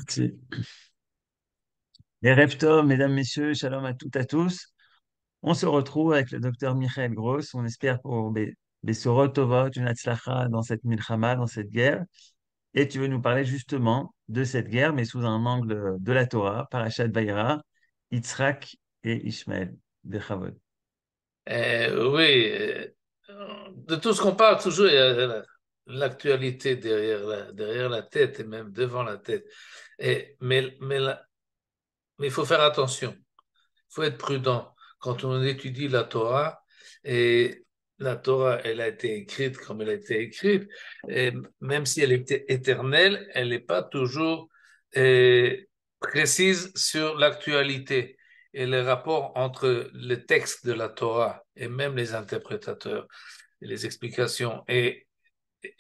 Merci. Les Tov, mesdames, messieurs, shalom à toutes, à tous. On se retrouve avec le docteur Michael Gross. On espère pour Besorot Tovot, une Hatzlacha dans cette milchama, dans cette guerre. Et tu veux nous parler justement de cette guerre, mais sous un angle de la Torah, Parashat Vayera, Yitzhak et Ishmaël, Bechavod. Oui, de tout ce qu'on parle, toujours il y a l'actualité derrière la tête et même devant la tête. Mais il faut faire attention, il faut être prudent quand on étudie la Torah. Et la Torah, elle a été écrite comme elle a été écrite, et même si elle était éternelle, elle n'est pas toujours euh, précise sur l'actualité et les rapports entre le texte de la Torah et même les interprétateurs et les explications et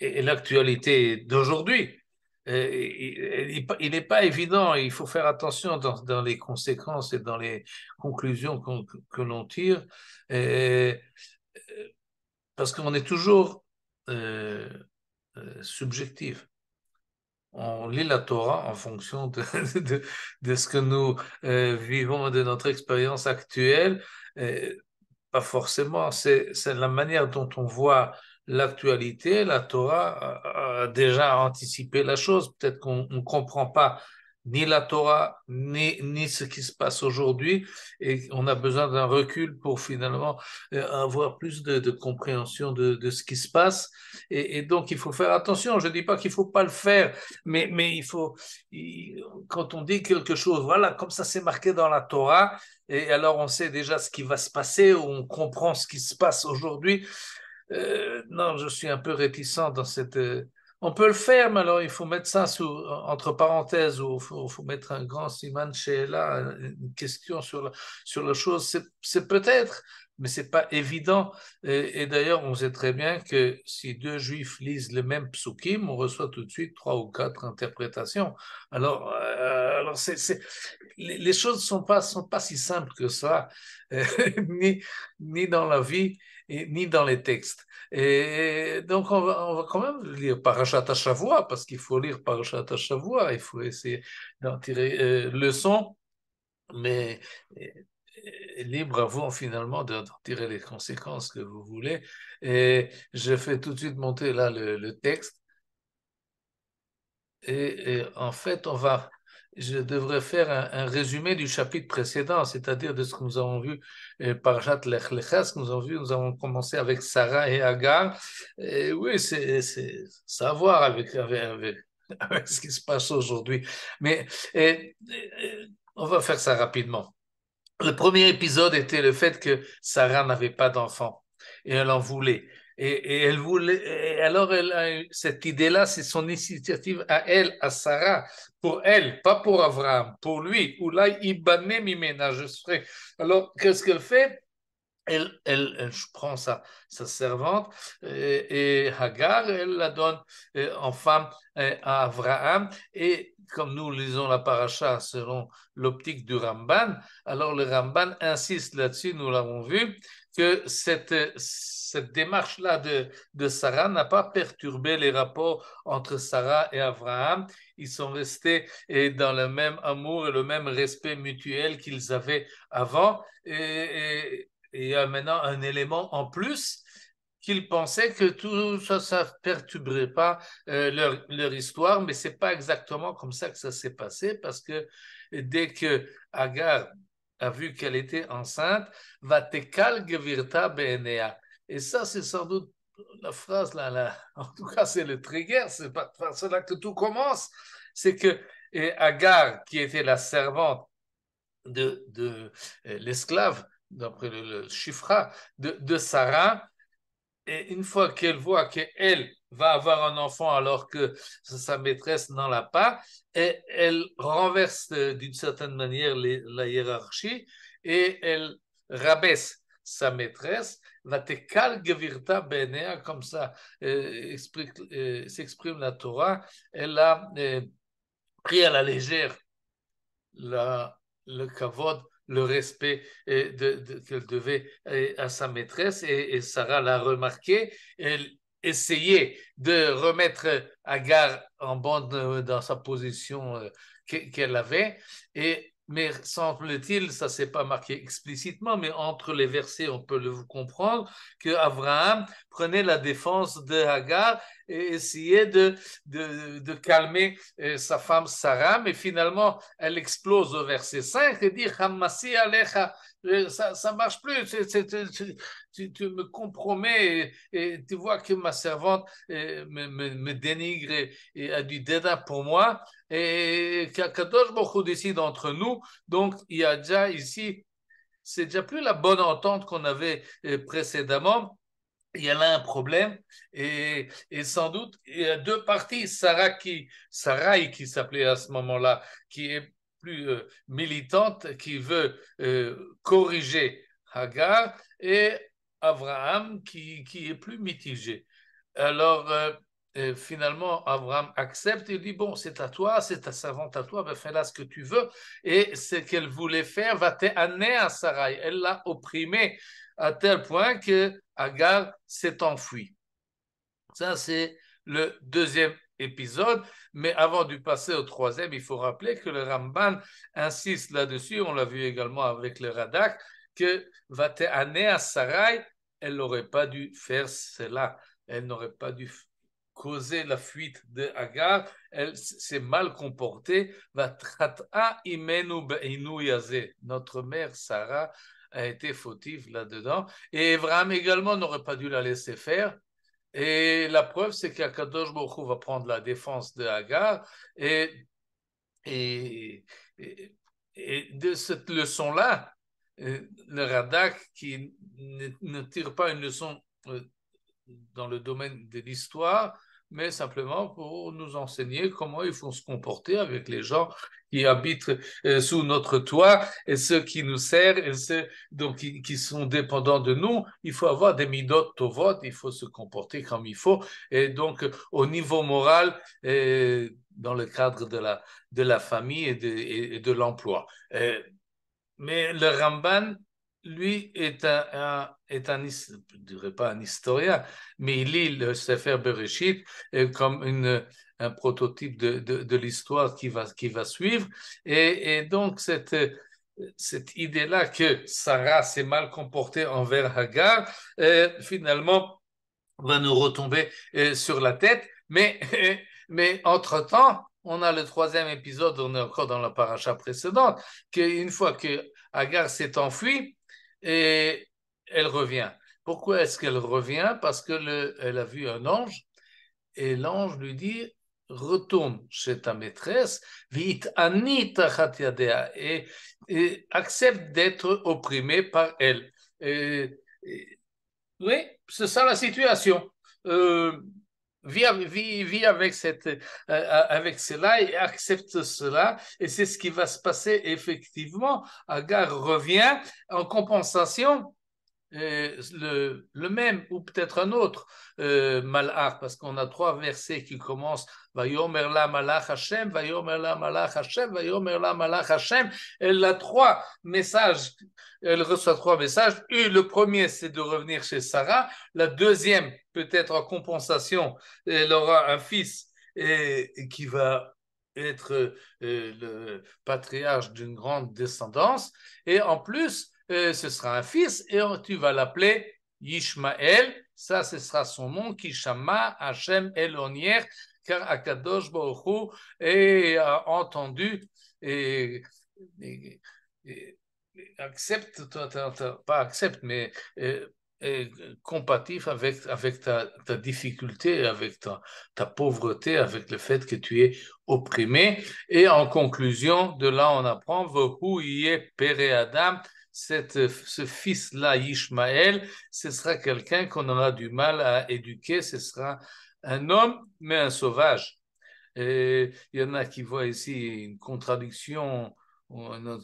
l'actualité d'aujourd'hui. Il n'est pas évident, il faut faire attention dans les conséquences et dans les conclusions que l'on tire, euh, parce qu'on est toujours euh, subjectif. On lit la Torah en fonction de ce que nous vivons, de notre expérience actuelle. Euh, Pas forcément, c'est la manière dont on voit l'actualité. La Torah a déjà anticipé la chose. Peut-être qu'on ne comprend pas ni la Torah, ni ce qui se passe aujourd'hui, et on a besoin d'un recul pour finalement avoir plus de compréhension de ce qui se passe. Et donc, il faut faire attention. Je ne dis pas qu'il ne faut pas le faire, mais quand on dit quelque chose, voilà, comme ça c'est marqué dans la Torah, et alors on sait déjà ce qui va se passer, ou on comprend ce qui se passe aujourd'hui. Non, je suis un peu réticent dans cette. On peut le faire, mais alors il faut mettre ça entre parenthèses, ou il faut mettre un grand siman là, une question sur la chose. C'est peut-être, mais c'est pas évident. Et d'ailleurs, on sait très bien que si deux juifs lisent le même psukim, on reçoit tout de suite trois ou quatre interprétations. Alors les choses sont pas si simples que ça, euh, ni, ni dans la vie, ni dans les textes. Et donc, on va quand même lire Parashat Shavua, parce qu'il faut lire Parashat Shavua, il faut essayer d'en tirer leçon, mais libre à vous finalement d'en tirer les conséquences que vous voulez. Et je fais tout de suite monter là le texte. Et en fait, je devrais faire un résumé du chapitre précédent, c'est-à-dire de ce que nous avons vu par Parashat Lech Lecha, ce que nous avons vu. Nous avons commencé avec Sarah et Agar. Et oui, ça a à voir avec ce qui se passe aujourd'hui. Mais on va faire ça rapidement. Le premier épisode était le fait que Sarah n'avait pas d'enfant et elle en voulait. Et elle voulait, et alors elle a eu cette idée-là, c'est son initiative à elle, à Sarah, pour elle, pas pour Abraham, pour lui. Oulai ibane mimena, je serai. Alors, qu'est-ce qu'elle fait? Elle prend sa servante et Hagar, elle la donne en femme à Abraham. Et comme nous lisons la paracha selon l'optique du Ramban, alors le Ramban insiste là-dessus, nous l'avons vu, que cette démarche-là de Sarah n'a pas perturbé les rapports entre Sarah et Abraham. Ils sont restés dans le même amour et le même respect mutuel qu'ils avaient avant. Et il y a maintenant un élément en plus qu'ils pensaient que tout ça, ça ne perturberait pas leur histoire, mais ce n'est pas exactement comme ça que ça s'est passé, parce que dès que Agar a vu qu'elle était enceinte, Vatekal gevirta beenea. Et ça, c'est sans doute la phrase là, en tout cas, c'est le trigger, c'est pas là que tout commence. C'est que Agar, qui était la servante de l'esclave, d'après le chiffra, de Sarah, et une fois qu'elle voit qu'elle va avoir un enfant alors que sa maîtresse n'en a pas, et elle renverse d'une certaine manière la hiérarchie et elle rabaisse sa maîtresse. Vatekal gevirta benea, comme ça s'exprime la Torah. Elle a pris à la légère le kavod, le respect qu'elle devait à sa maîtresse, et Sarah l'a remarqué. Elle essayait de remettre Agar en bande dans sa position qu'elle avait. Mais semble-t-il, ça ne s'est pas marqué explicitement, mais entre les versets, on peut le comprendre, qu'Abraham prenait la défense de Hagar et essayait de calmer sa femme Sarah, mais finalement, elle explose au verset 5 et dit Hamassi alecha, ça ne marche plus, tu me compromets et tu vois que ma servante me dénigre et a du dédain pour moi et qu'Akadosh Baruch Hu décide entre nous. Donc, il y a déjà ici, c'est déjà plus la bonne entente qu'on avait précédemment. Il y en a un problème et sans doute il y a deux parties. Sarai qui s'appelait à ce moment-là, qui est plus militante, qui veut corriger Hagar et Abraham qui est plus mitigé. Alors, finalement, Abraham accepte et dit, bon, c'est à toi, c'est ta servante à toi, ben, fais-la ce que tu veux. Et ce qu'elle voulait faire va t'amener à Sarai. Elle l'a opprimé à tel point que Agar s'est enfuie. Ça, c'est le deuxième épisode. Mais avant de passer au troisième, il faut rappeler que le Ramban insiste là-dessus, on l'a vu également avec le Radak, que va t'amener à Sarai, elle n'aurait pas dû faire cela. Elle n'aurait pas dû causer la fuite de Hagar. Elle s'est mal comportée. Notre mère Sarah a été fautive là-dedans. Et Abraham également n'aurait pas dû la laisser faire. Et la preuve, c'est qu'Akadosh Baruch Hu va prendre la défense de Hagar. Et, et de cette leçon-là, le Radak qui ne tire pas une leçon dans le domaine de l'histoire, mais simplement pour nous enseigner comment il faut se comporter avec les gens qui habitent sous notre toit et ceux qui nous servent et ceux donc, qui sont dépendants de nous. Il faut avoir des midot tovot, il faut se comporter comme il faut. Et donc, au niveau moral, dans le cadre de la famille et de l'emploi. Mais le Ramban, lui, est je ne dirais pas un historien, mais il lit le Sefer Bereshit comme un prototype de l'histoire qui va suivre. Et donc, cette idée-là que Sarah s'est mal comportée envers Hagar, finalement, va nous retomber sur la tête. Mais entre-temps, on a le troisième épisode, on est encore dans la paracha précédente, qu'une fois que Hagar s'est enfuie, et elle revient. Pourquoi est-ce qu'elle revient? Parce qu'elle a vu un ange, et l'ange lui dit, retourne chez ta maîtresse, vite et accepte d'être opprimé par elle. Oui, c'est ça la situation. Vis avec avec cela et accepte cela. Et c'est ce qui va se passer effectivement. Agar revient en compensation. Le même ou peut-être un autre malach, parce qu'on a trois versets qui commencent Vayomer la malach Hashem, Vayomer la malach Hashem, Vayomer la malach Hashem. Elle a trois messages, elle reçoit trois messages. Et le premier, c'est de revenir chez Sarah. La deuxième, peut-être en compensation, elle aura un fils qui va être le patriarche d'une grande descendance. Et en plus, ce sera un fils et tu vas l'appeler Yishmael. Ça, ce sera son nom, Kishama Hashem Elonier, car Akadosh Baruch Hu a entendu et accepte, pas accepte, mais compatif avec ta difficulté, avec ta pauvreté, avec le fait que tu es opprimé. Et en conclusion, de là, on apprend Vohu yé pere Adam. Ce fils-là, Ishmaël, ce sera quelqu'un qu'on aura du mal à éduquer, ce sera un homme, mais un sauvage. Et il y en a qui voient ici une contradiction,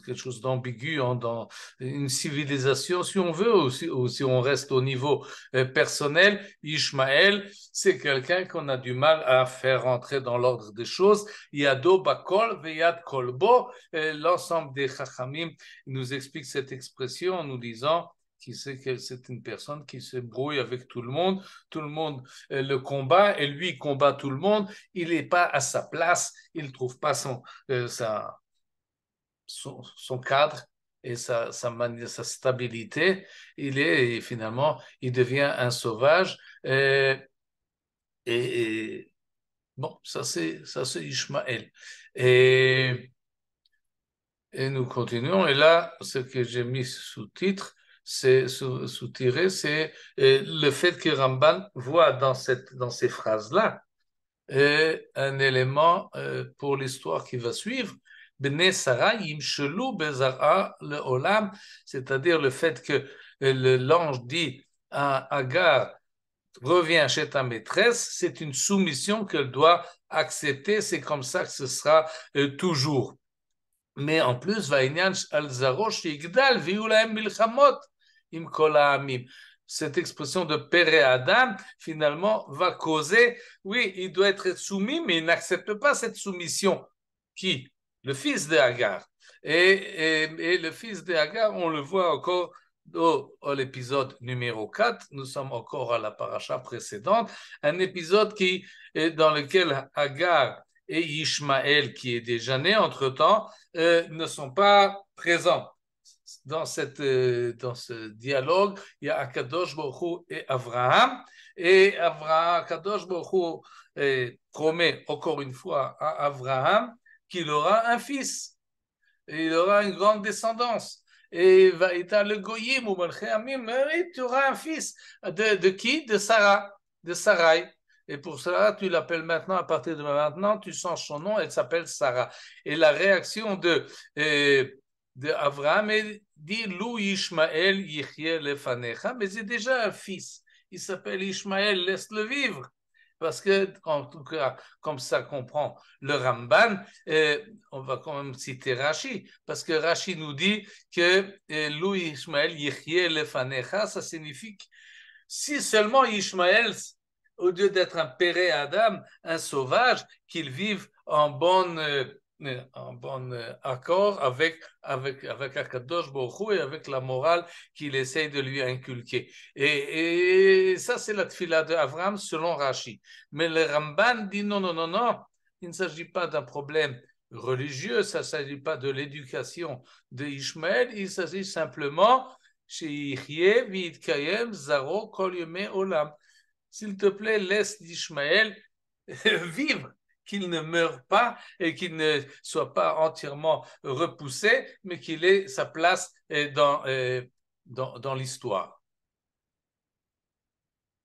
quelque chose d'ambigu dans une civilisation, si on veut, ou si on reste au niveau personnel. Ishmaël, c'est quelqu'un qu'on a du mal à faire rentrer dans l'ordre des choses. Yado bakol veyad kolbo. L'ensemble des chachamim nous explique cette expression en nous disant qui sait que c'est une personne qui se brouille avec tout le monde le combat, et lui, il combat tout le monde, il n'est pas à sa place, il ne trouve pas son cadre et sa stabilité, finalement, il devient un sauvage, et bon, ça c'est Ishmaël. Et, et nous continuons. Et là, ce que j'ai mis sous-titre, c'est sous-tiré, c'est le fait que Ramban voit dans ces phrases-là un élément pour l'histoire qui va suivre. Bnei Sarah yimshelu bezara le olam, c'est-à-dire le fait que l'ange dit à Agar, reviens chez ta maîtresse, c'est une soumission qu'elle doit accepter, c'est comme ça que ce sera toujours. Mais en plus, Vaïnian al-Zarosh yigdal viulaem milchamot im kol ha'amim. Cette expression de Père et Adam, finalement, va causer, oui, il doit être soumis, mais il n'accepte pas cette soumission. Qui? Le fils de Hagar. Et le fils de Hagar, on le voit encore à l'épisode numéro 4, nous sommes encore à la paracha précédente, un épisode dans lequel Hagar et Ishmaël, qui est déjà né entre-temps, ne sont pas présents. Dans ce dialogue, il y a Akadosh Baruch Hu et Abraham. Et Akadosh Baruch Hu promet encore une fois à Abraham qu'il aura un fils. Et il aura une grande descendance. Et le Goyim ou Malchéamim, tu auras un fils. De qui? De Sarah, de Sarai. Et pour cela, tu l'appelles maintenant, à partir de maintenant, tu changes son nom, elle s'appelle Sarah. Et la réaction d'Abraham dit Lou Ishmael Yichye Lefanecha, mais c'est déjà un fils. Il s'appelle Ishmael, laisse-le vivre. Parce que, en tout cas, comme ça comprend le Ramban, on va quand même citer Rashi, parce que Rashi nous dit que Lou Ishmael Yichye Lefanecha, ça signifie que si seulement Ishmael, au lieu d'être un péré Adam, un sauvage, qu'il vive en bon accord avec Akadosh Baruch Hu et avec la morale qu'il essaye de lui inculquer. Et ça, c'est la tfila d'Avraham selon Rashi. Mais le Ramban dit non, non, non, non, il ne s'agit pas d'un problème religieux, ça ne s'agit pas de l'éducation de Ishmaël, il s'agit simplement s'il te plaît, laisse Ishmaël vivre, qu'il ne meure pas et qu'il ne soit pas entièrement repoussé, mais qu'il ait sa place dans l'histoire.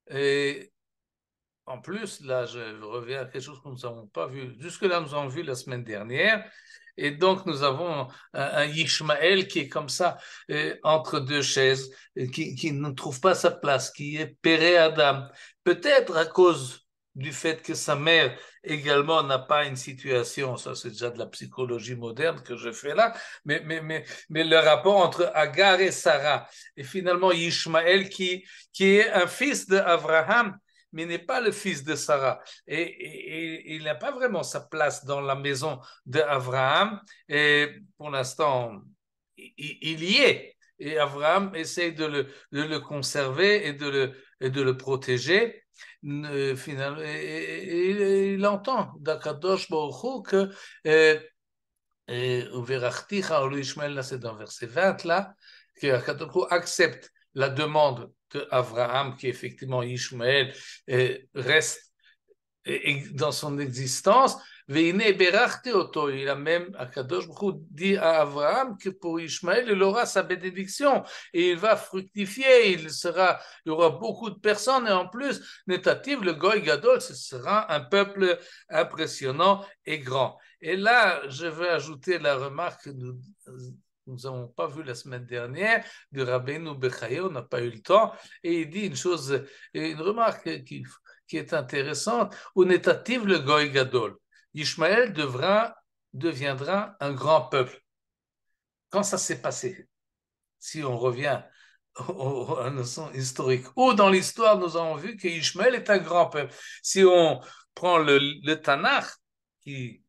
Et en plus, là, je reviens à quelque chose que nous n'avons pas vu. Jusque-là, nous avons vu la semaine dernière. Et donc, nous avons un Ishmaël qui est comme ça, entre deux chaises, qui ne trouve pas sa place, qui est péré Adam. Peut-être à cause du fait que sa mère également n'a pas une situation, ça c'est déjà de la psychologie moderne que je fais là, mais le rapport entre Agar et Sarah, et finalement Ishmaël qui est un fils d'Abraham, mais n'est pas le fils de Sarah. Et il n'a pas vraiment sa place dans la maison d'Abraham. Et pour l'instant, il y est. Et Abraham essaye de le conserver et de le protéger. Finalement, et il entend d'Akadosh Baruch Hu que Ishmael, c'est dans verset 20 là, que Akadosh Baruch Hu accepte la demande d'Abraham, qui effectivement Ishmaël reste dans son existence. Il a même, Akadosh Baruch Hu dit à Abraham que pour Ishmaël, il aura sa bénédiction et il va fructifier, il y aura beaucoup de personnes, et en plus, Netativ, le Goy Gadol, ce sera un peuple impressionnant et grand. Et là, je vais ajouter la remarque que nous n'avons pas vu la semaine dernière de Rabbeinu Bechaye, on n'a pas eu le temps, et il dit une remarque qui est intéressante, où Netativ le Goy Gadol. Ishmaël deviendra un grand peuple. Quand ça s'est passé, si on revient à la notion historique, ou dans l'histoire, nous avons vu que Ishmaël est un grand peuple. Si on prend le Tanakh, qui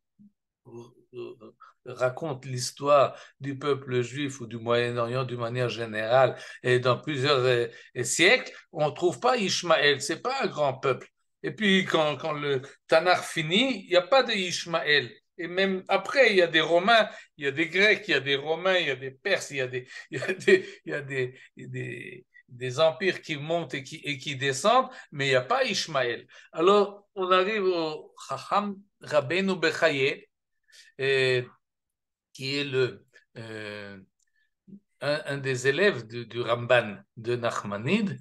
raconte l'histoire du peuple juif ou du Moyen-Orient d'une manière générale et dans plusieurs siècles, on ne trouve pas Ishmaël, c'est pas un grand peuple. Et puis quand le Tanakh finit, il n'y a pas de Ishmaël. Et même après, il y a des Romains, il y a des Grecs, il y a des Romains, il y a des Perses, il y a des empires qui montent et qui descendent, mais il n'y a pas Ishmaël. Alors, on arrive au Chacham Rabbeinu Bechaye, qui est un des élèves du Ramban de Nachmanide,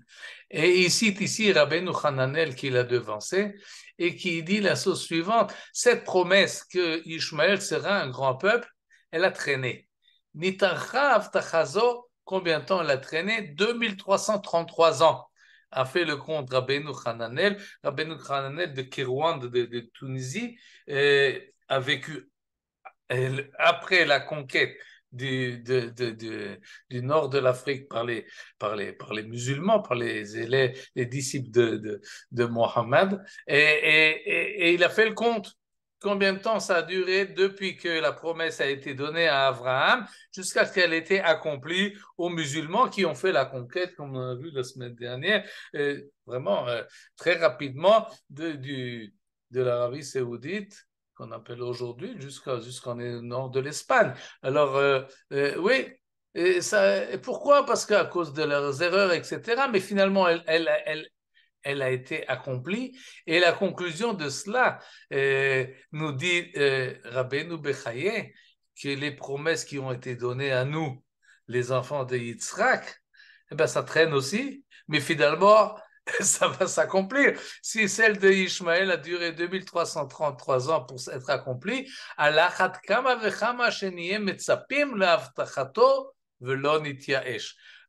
et il cite ici Rabbeinu Hananel qui l'a devancé, et qui dit la chose suivante: cette promesse que Ishmaël sera un grand peuple, elle a traîné. Nitarchav Tachazo, combien de temps elle a traîné? 2333 ans. A fait le compte Rabbeinu Hananel de Kérouan de Tunisie, a vécu après la conquête du nord de l'Afrique par les musulmans, par les disciples de Mohammed, et il a fait le compte. Combien de temps ça a duré depuis que la promesse a été donnée à Abraham jusqu'à ce qu'elle ait été accomplie aux musulmans qui ont fait la conquête, comme on a vu la semaine dernière, vraiment très rapidement de l'Arabie saoudite, qu'on appelle aujourd'hui, jusqu'en nord de l'Espagne. Alors, oui, et pourquoi? Parce qu'à cause de leurs erreurs, etc. Mais finalement, elle a été accomplie. Et la conclusion de cela nous dit Rabbeinu Bechaye que les promesses qui ont été données à nous, les enfants de Yitzhak, eh ben, ça traîne aussi. Mais finalement, ça va s'accomplir. Si celle de Ishmaël a duré 2333 ans pour être accomplie,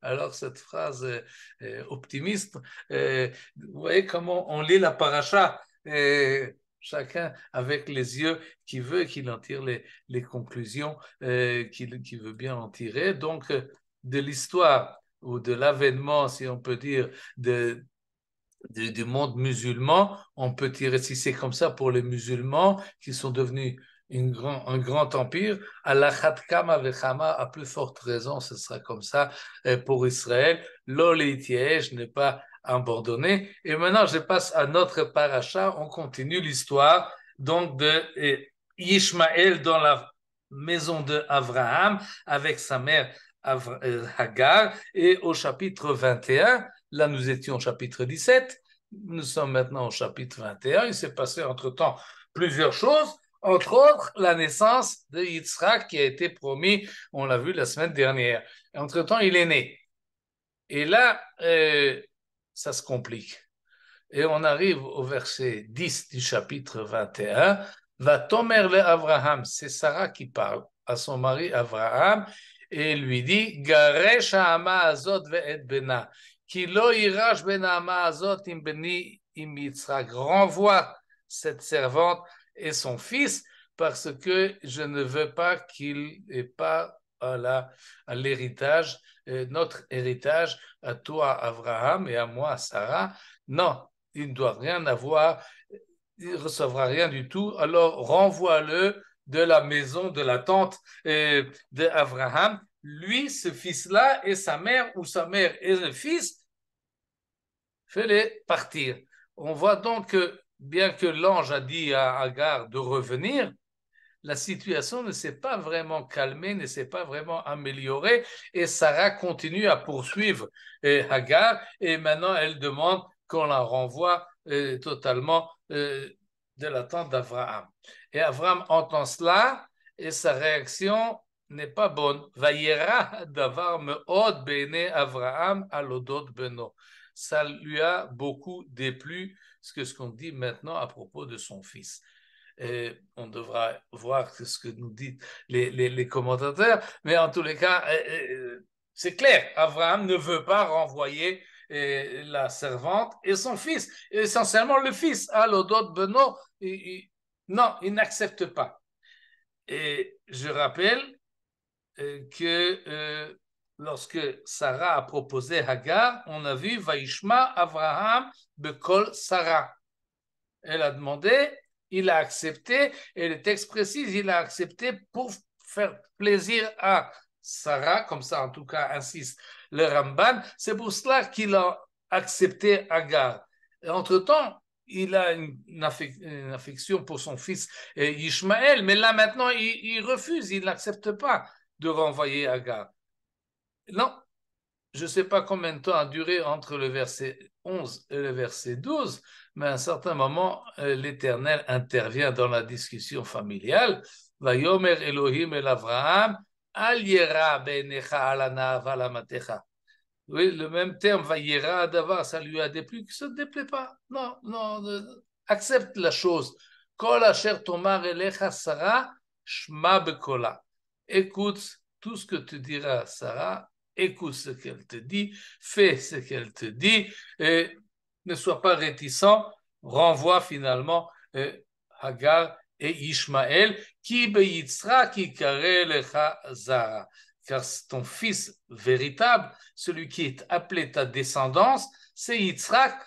alors cette phrase optimiste, vous voyez comment on lit la paracha, chacun avec les yeux qui veut qu'il en tire les conclusions qu'il veut bien en tirer. Donc, de l'histoire ou de l'avènement, si on peut dire, du monde musulman, on peut tirer, si c'est comme ça pour les musulmans qui sont devenus un grand empire, Allah khatkama vechama, à plus forte raison, ce sera comme ça pour Israël. L'olitiège n'est pas abandonné. Et maintenant, je passe à notre paracha. On continue l'histoire donc de Ishmaël dans la maison de Abraham avec sa mère Hagar, et au chapitre 21. Là, nous étions au chapitre 17. Nous sommes maintenant au chapitre 21. Il s'est passé entre-temps plusieurs choses, entre autres la naissance de Yitzhak qui a été promis, on l'a vu la semaine dernière. Entre-temps, il est né. Et là, ça se complique. Et on arrive au verset 10 du chapitre 21. Va tomer le Abraham, c'est Sarah qui parle à son mari Abraham, et lui dit: Garesh ha'ama azot ve'et bena. Kilo irash ben ha'ama azot im beni im Yitzhak. Renvoie cette servante et son fils, parce que je ne veux pas qu'il n'ait pas à l'héritage, notre héritage, à toi, Abraham, et à moi, Sarah. Non, il ne doit rien avoir, il ne recevra rien du tout, alors renvoie-le de la maison de la tante d'Abraham. Lui, ce fils-là, et sa mère, ou sa mère et le fils, fais-les partir. On voit donc que, bien que l'ange a dit à Agar de revenir, la situation ne s'est pas vraiment calmée, ne s'est pas vraiment améliorée, et Sarah continue à poursuivre Hagar, et maintenant elle demande qu'on la renvoie totalement de la tente d'Abraham. Et Abraham entend cela, et sa réaction n'est pas bonne. Vayera davar me'od be'nei Abraham alodot beno. Ça lui a beaucoup déplu, ce qu'on dit maintenant à propos de son fils. Et on devra voir ce que nous disent les commentateurs, mais en tous les cas, c'est clair, Abraham ne veut pas renvoyer la servante et son fils, essentiellement le fils, l'odot beno, non, il n'accepte pas. Et je rappelle que lorsque Sarah a proposé Hagar, on a vu Vaishma Abraham bekol Sarah. Elle a demandé, il a accepté, et le texte précise, il a accepté pour faire plaisir à Sarah, comme ça en tout cas insiste le Ramban. C'est pour cela qu'il a accepté Agar. Et entre-temps, il a une affection pour son fils Ishmaël, mais là maintenant, il refuse, il n'accepte pas de renvoyer Agar. Non, je ne sais pas combien de temps a duré entre le verset 11 et le verset 12, mais à un certain moment, l'Éternel intervient dans la discussion familiale. Vayomer Elohim el Avraham, al yera benecha alana valamatecha. Oui, le même terme, Vayera Adavar, ça lui a déplu, que ça ne te déplaît pas. Non, non, accepte la chose. Kol asher tomar elecha Sarah, shma bekola. Écoute tout ce que te dira Sarah, écoute ce qu'elle te dit, fais ce qu'elle te dit, et ne sois pas réticent, renvoie finalement Hagar et Ishmaël, qui beyitzra qui kare lecha Zara. Car ton fils véritable, celui qui est appelé ta descendance, c'est Yitzhak.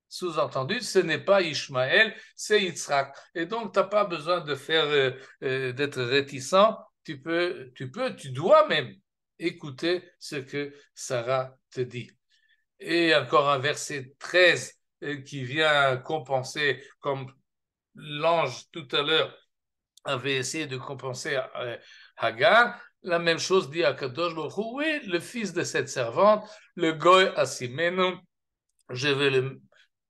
Sous-entendu, ce n'est pas Ishmaël, c'est Yitzhak. Et donc, tu n'as pas besoin de faire, d'être réticent. Tu dois même écouter ce que Sarah te dit. Et encore un verset 13 qui vient compenser, comme l'ange tout à l'heure avait essayé de compenser Hagar. La même chose dit à Kadosh Baruch Hu, oui, le fils de cette servante, le Goy Asimenu, je vais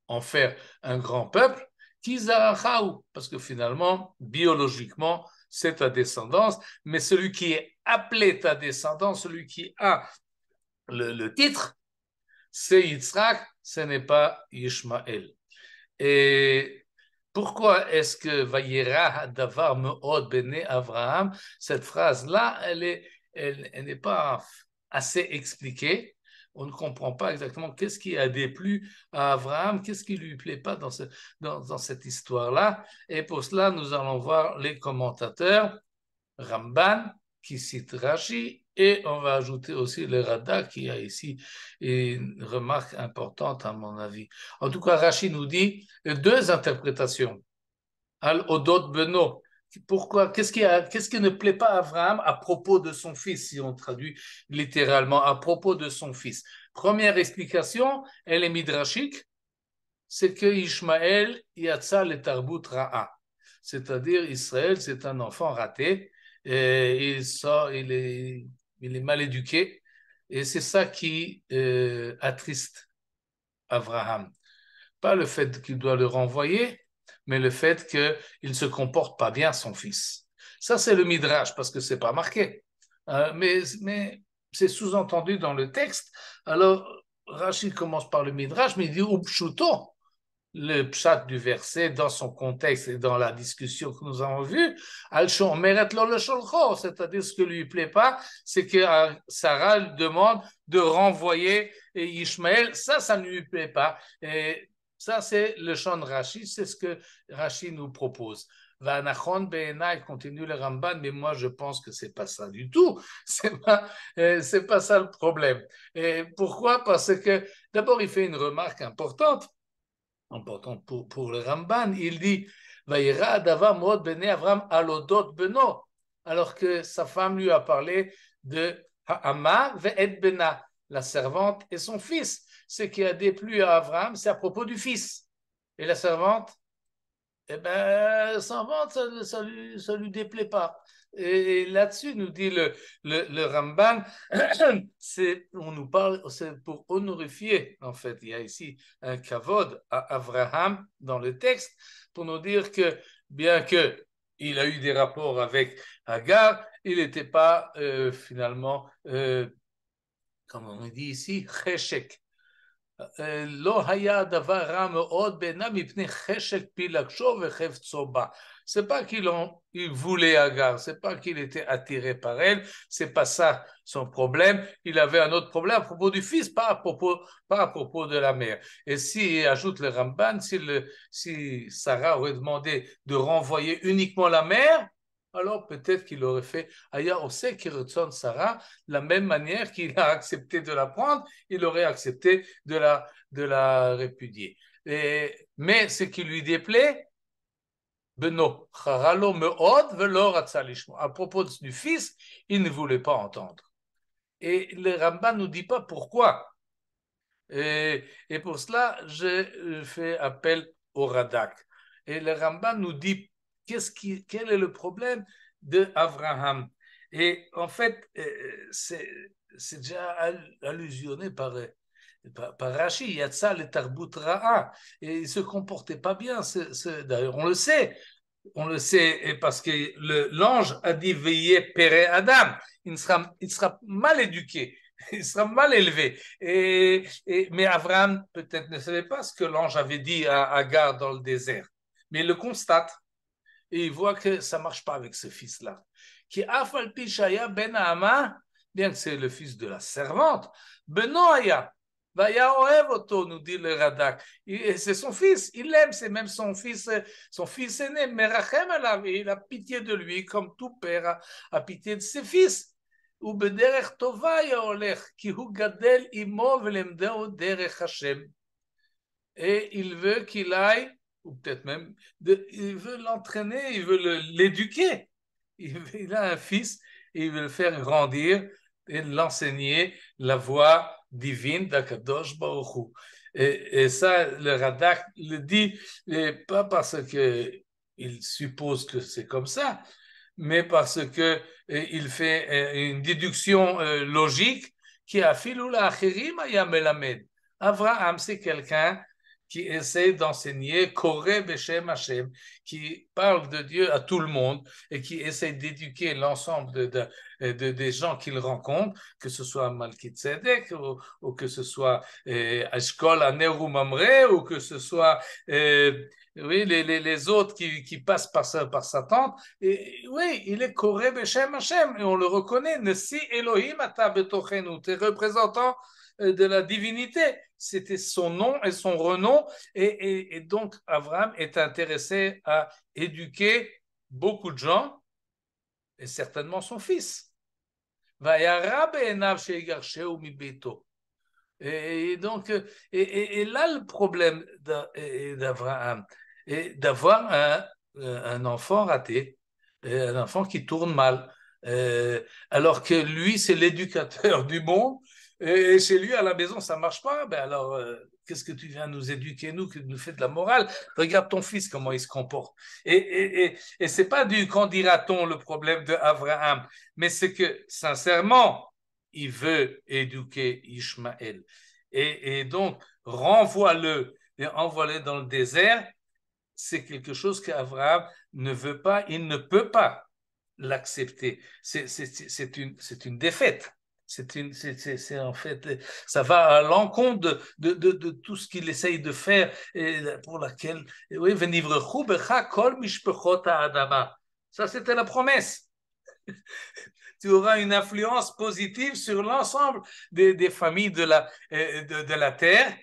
en faire un grand peuple, Kizarachaou, parce que finalement, biologiquement, c'est ta descendance, mais celui qui est appelé ta descendance, celui qui a le titre, c'est Yitzhak, ce n'est pas Ishmaël. Et pourquoi est-ce que Vayera Davar Me'od Bene Avraham, cette phrase-là, elle n'est pas assez expliquée. On ne comprend pas exactement qu'est-ce qui a déplu à Avraham, qu'est-ce qui lui plaît pas dans cette histoire-là. Et pour cela, nous allons voir les commentateurs. Ramban qui cite Rashi, et on va ajouter aussi le Rada qui a ici une remarque importante à mon avis. En tout cas, Rashi nous dit deux interprétations. Al Odot Beno. Pourquoi? Qu'est-ce qui ne plaît pas à Abraham à propos de son fils, si on traduit littéralement, à propos de son fils? Première explication, elle est midrashique, c'est que Ishmaël yatsa le tarbut ra'a. C'est-à-dire, Israël, c'est un enfant raté, et il est mal éduqué, et c'est ça qui attriste Abraham. Pas le fait qu'il doit le renvoyer, mais le fait qu'il ne se comporte pas bien, son fils. Ça, c'est le midrash, parce que c'est pas marqué. Mais c'est sous-entendu dans le texte. Alors, Rachid commence par le midrash, mais il dit Upshuto, le pshat du verset dans son contexte et dans la discussion que nous avons vue, Al-Shon meret lo le sholcho, c'est-à-dire ce que lui plaît pas, c'est que Sarah lui demande de renvoyer Ishmaël, ça ne lui plaît pas. Et ça, c'est le chant de Rashi, c'est ce que Rashi nous propose. Vanachon Be'enai continue le Ramban, mais moi je pense que c'est pas ça du tout. C'est pas ça le problème. Et pourquoi? Parce que d'abord il fait une remarque importante pour le Ramban. Il dit Vaïra Dava Mod Bene Avram Alodot Beno, alors que sa femme lui a parlé de Ha'ama Ve'et Bena, la servante et son fils. Ce qui a déplu à Avram, c'est à propos du fils. Et la servante, eh bien, servante, ça lui déplaît pas. Et là-dessus, nous dit le Ramban, on nous parle, c'est pour honorifier, en fait, il y a ici un kavod à Abraham dans le texte, pour nous dire que bien que il a eu des rapports avec Hagar, il n'était pas finalement, comme on dit ici, cheshek. לא היה דבר רע מאוד בעיניו מפני חשק פילגשו וחפצו בה. C'est pas qu'il voulait Agar, c'est pas qu'il était attiré par elle, c'est pas ça son problème. Il avait un autre problème à propos du fils, pas à propos de la mère. Et si, ajoute le Ramban, si Sarah aurait demandé de renvoyer uniquement la mère, alors peut-être qu'il aurait fait Aya Oseh Kirutzon Sarah, la même manière qu'il a accepté de la prendre, il aurait accepté de la répudier. Mais ce qui lui déplaît, Beno, charalo meod velo ratza lishmo. À propos du fils, il ne voulait pas entendre. Et le Rambam ne nous dit pas pourquoi. Et pour cela, je fais appel au Radak. Et le Rambam nous dit quel est le problème de Abraham. Et en fait, c'est déjà allusionné par Rashi. Yatsa le tarbut ra'a. Et il ne se comportait pas bien. D'ailleurs, on le sait parce que l'ange a dit veillez père Adam. Il sera mal éduqué, il sera mal élevé. Mais Abraham peut-être ne savait pas ce que l'ange avait dit à Agar dans le désert. Mais il le constate et il voit que ça ne marche pas avec ce fils-là. Qui afal pishaya ben Ama, bien que c'est le fils de la servante, Benoaya. Vaya oevoto, nous dit le Radak. C'est son fils, il l'aime, c'est même son fils aîné, Merachem alav, il a pitié de lui, comme tout père a pitié de ses fils. Ou bederech tova yaolech, ki hu gadel imo velemdeo derech Hashem. Et il veut qu'il aille, ou peut-être même, il veut l'entraîner, il veut l'éduquer. Il a un fils, et il veut le faire grandir et l'enseigner la voie divine d'Akadosh Baruch Hu. Et ça, le Radak le dit, pas parce qu'il suppose que c'est comme ça, mais parce qu'il fait une déduction logique qui a filou la achirim ayam melamed. Abraham, c'est quelqu'un qui essaie d'enseigner Koré Beshem Hashem, qui parle de Dieu à tout le monde et qui essaie d'éduquer l'ensemble des gens qu'il rencontre, que ce soit Malkitzedek ou que ce soit Ashkol Aneru Mamre ou que ce soit oui, les autres qui passent par sa tente. Et oui, il est Koré Beshem Hashem et on le reconnaît. Nesi Elohim ata betochenu, t'es représentant de la divinité. C'était son nom et son renom. Et donc, Abraham est intéressé à éduquer beaucoup de gens, et certainement son fils. Et donc, et là, le problème d'Abraham est d'avoir un enfant raté, un enfant qui tourne mal, alors que lui, c'est l'éducateur du monde, et chez lui, à la maison, ça ne marche pas. Ben alors, qu'est-ce que tu viens nous éduquer, nous, qui nous fait de la morale? Regarde ton fils, comment il se comporte. Et ce n'est pas du quand dira-t-on le problème d'Abraham, mais c'est que, sincèrement, il veut éduquer Ishmaël. Et donc, renvoie-le et envoie-le dans le désert, c'est quelque chose qu'Abraham ne veut pas, il ne peut pas l'accepter. C'est une défaite. C'est en fait, ça va à l'encontre de tout ce qu'il essaye de faire et pour laquelle, oui, venivrechu becha kol mishpechot ha'adama. Ça, c'était la promesse. Tu auras une influence positive sur l'ensemble des familles de la terre.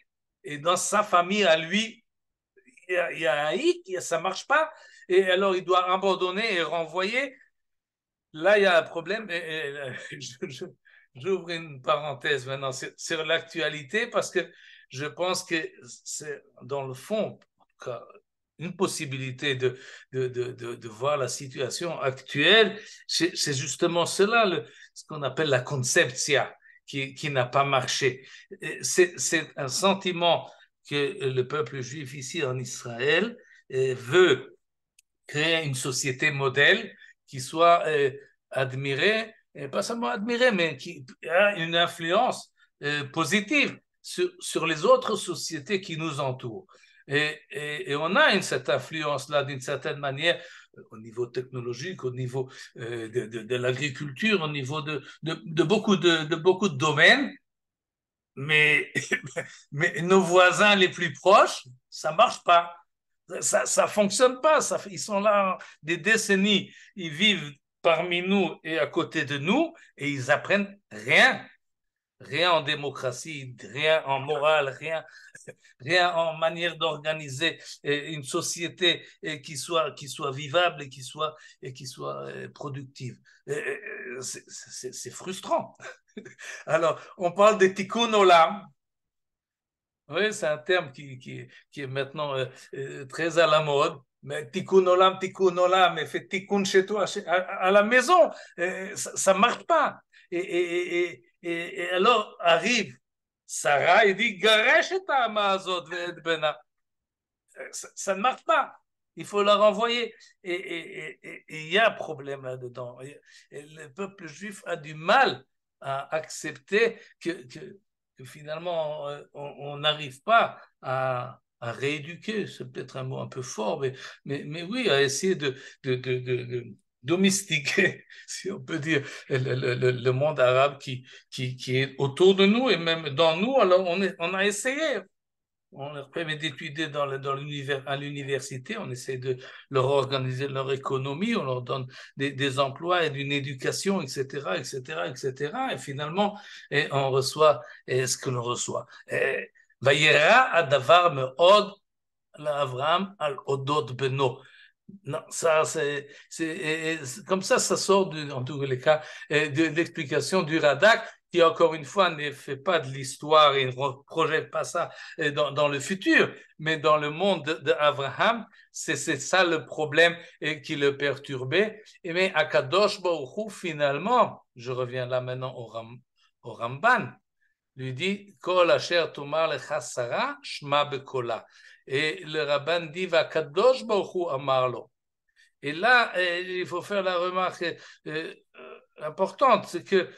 Et dans sa famille à lui, il y a un hic, ça ne marche pas. Et alors, il doit abandonner et renvoyer. Là, il y a un problème. J'ouvre une parenthèse maintenant sur l'actualité parce que je pense que c'est dans le fond une possibilité de voir la situation actuelle. C'est justement cela, ce qu'on appelle la conceptia, qui n'a pas marché. C'est un sentiment que le peuple juif ici en Israël veut créer une société modèle qui soit admirée, et pas seulement admirée, mais qui a une influence positive sur les autres sociétés qui nous entourent. Et on a cette influence-là d'une certaine manière au niveau technologique, au niveau de l'agriculture, au niveau de beaucoup de domaines, mais, mais nos voisins les plus proches, ça ne marche pas. Ça fonctionne pas. Ils sont là des décennies. Ils vivent parmi nous et à côté de nous et ils apprennent rien. Rien en démocratie, rien en morale, rien en manière d'organiser une société qui soit vivable et qui soit productive. C'est frustrant. Alors, on parle de tikkun olam. Oui, c'est un terme qui est maintenant très à la mode. mais tikkun olam, mais fais tikkun chez toi, à la maison, ça ne marche pas. Et alors arrive Sarah et dit, Garesh et Amazot ve'ed bena. Ça ne marche pas. Il faut la renvoyer. Et il y a un problème là-dedans. Et le peuple juif a du mal à accepter que finalement on n'arrive pas à rééduquer. C'est peut-être un mot un peu fort, mais oui, à essayer de domestiquer, si on peut dire, le monde arabe qui est autour de nous et même dans nous. Alors on a essayé. On leur permet d'étudier à l'université, on essaie de leur organiser leur économie, on leur donne des emplois et d'une éducation, etc., etc., etc. Et finalement, on reçoit ce que l'on reçoit. Vayera adavar me'od l'Avraham al odot beno. Non, ça, comme ça sort, en tous les cas, de l'explication du Radak, qui, encore une fois, ne fait pas de l'histoire et ne projette pas ça dans le futur, mais dans le monde d'Abraham, c'est ça le problème qui le perturbait. Et mais Akadosh Baruch Hu, finalement, je reviens là maintenant au Ramban, lui dit Kol asher tomar lecha Sara, shma bekola. Et le rabbin dit Vakadosh Baruch Hu amarlo. Et là, il faut faire la remarque importante, c'est que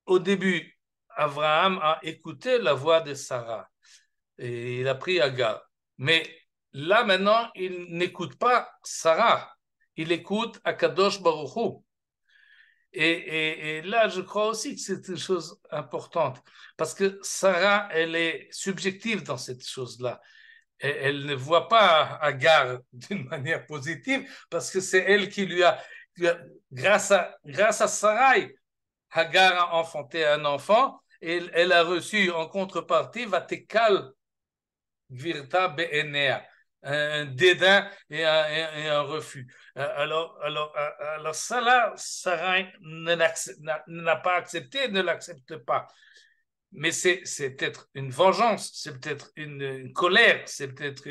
au début, Abraham a écouté la voix de Sarah et il a pris Agar. Mais là, maintenant, il n'écoute pas Sarah, il écoute Akadosh Baruch Hu. Et là, je crois aussi que c'est une chose importante, parce que Sarah, elle est subjective dans cette chose-là. Elle ne voit pas Agar d'une manière positive, parce que c'est elle qui lui a, grâce à Sarai, Hagar a enfanté un enfant, et elle a reçu en contrepartie Vatekal Gvirta Be'enea, un dédain et un refus. Alors ça là, Sarah n'a pas accepté, ne l'accepte pas. Mais c'est peut-être une vengeance, c'est peut-être une colère, c'est peut-être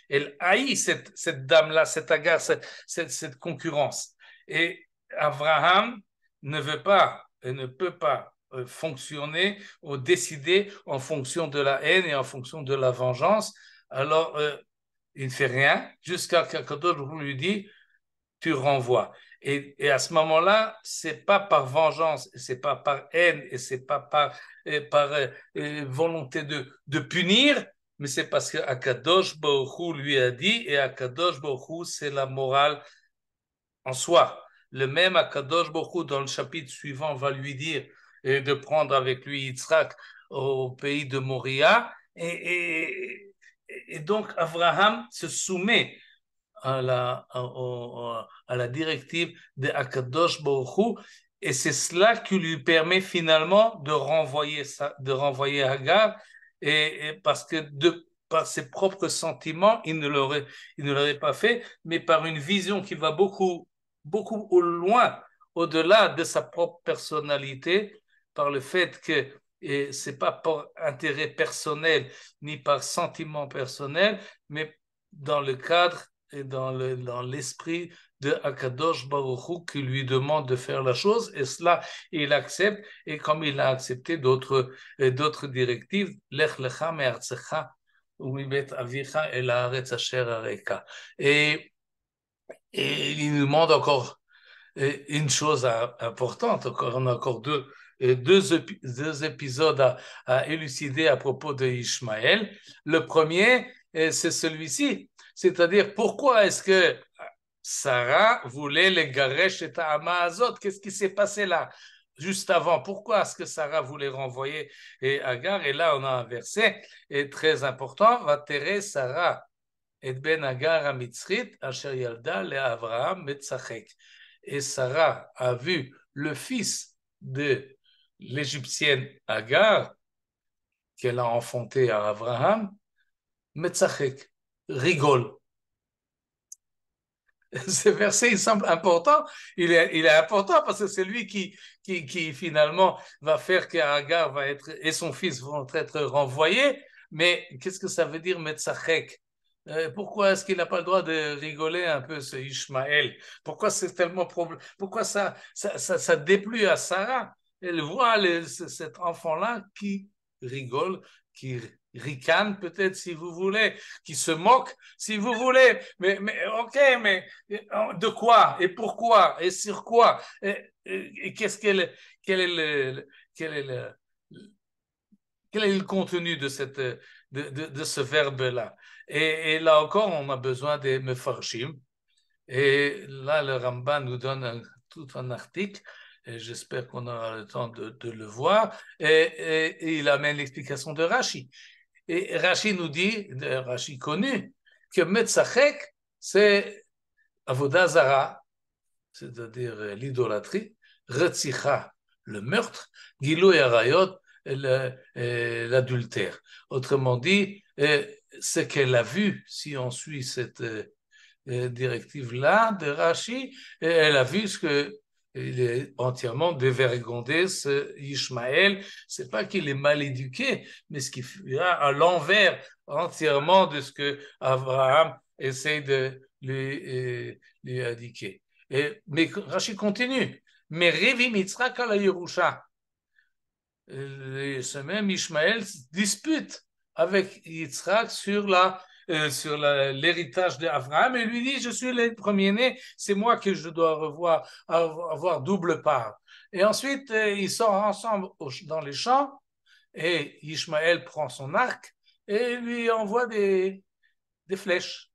elle haït cette dame-là, cette Agar, cette concurrence. Et Abraham ne veut pas et ne peut pas fonctionner ou décider en fonction de la haine et en fonction de la vengeance. Alors, il ne fait rien jusqu'à ce qu'Akadosh lui dit tu renvoies. Et à ce moment-là, c'est pas par vengeance, c'est pas par haine, et c'est pas par volonté de punir, mais c'est parce que Akadosh Baruch Hu lui a dit, et Akadosh Baruch Hu, c'est la morale en soi. Le même Akadosh Baruch Hu, dans le chapitre suivant, va lui dire de prendre avec lui Yitzhak au pays de Moria, et donc Abraham se soumet à la directive de Akadosh Baruch Hu, et c'est cela qui lui permet finalement de renvoyer Hagar, et parce que par ses propres sentiments, il ne l'aurait pas fait, mais par une vision qui va beaucoup, beaucoup au loin, au-delà de sa propre personnalité, par le fait que et c'est pas par intérêt personnel ni par sentiment personnel, mais dans le cadre et dans l'esprit de Akadosh Baruch Hu qui lui demande de faire la chose, et cela il accepte, et comme il a accepté d'autres directives, Lech lecha me'artzecha u'mibet avicha el haaretz asher areka. Et il nous demande encore une chose importante, on a encore deux épisodes à élucider à propos de Ishmaël. Le premier, c'est celui-ci, c'est-à-dire pourquoi est-ce que Sarah voulait les garesh et Azot? Qu'est-ce qui s'est passé là juste avant? Pourquoi est-ce que Sarah voulait renvoyer Agar? Et là, on a un verset très important, Vatere Sarah et ben Agar Amitzrit asher yalda le Avraham metzachek. Et Sarah a vu le fils de l'égyptienne Agar, qu'elle a enfanté à Abraham, metzachek, rigole. Ce verset, il semble important. Il est important parce que c'est lui qui finalement va faire qu'Agar et son fils vont être renvoyés. Mais qu'est-ce que ça veut dire metzachek? Pourquoi est-ce qu'il n'a pas le droit de rigoler un peu, ce Ishmaël? Pourquoi c'est tellement problème? Pourquoi ça déplut à Sarah? Elle voit cet enfant-là qui rigole, qui ricane peut-être si vous voulez, qui se moque si vous voulez. Mais ok, mais de quoi et pourquoi et sur quoi et qu'est-ce qu'elle, quel est quel est le, quel est le contenu de, de ce verbe-là? Et là encore, on a besoin des mefarshim. Et là, le Ramban nous donne tout un article. Et j'espère qu'on aura le temps de le voir. Et il amène l'explication de Rashi. Et Rashi nous dit, Rashi connu, que Metzachek, c'est Avodah Zara, c'est-à-dire l'idolâtrie, Retzicha, le meurtre, Gilou et Arayot, l'adultère. Autrement dit, ce qu'elle a vu, si on suit cette directive-là de Rashi, elle a vu ce que il est entièrement dévergondé, ce Ishmaël. C'est pas qu'il est mal éduqué, mais ce qui est à l'envers entièrement de ce que Abraham essaie de lui indiquer. Mais Rashi continue. Mais Revi Mitzrak ala Yerusha. Ce même Ishmaël dispute avec Yitzhak sur l'héritage d'Abraham et lui dit, je suis le premier-né, c'est moi que je dois avoir double part. Et ensuite, ils sortent ensemble dans les champs et Ishmaël prend son arc et lui envoie des flèches.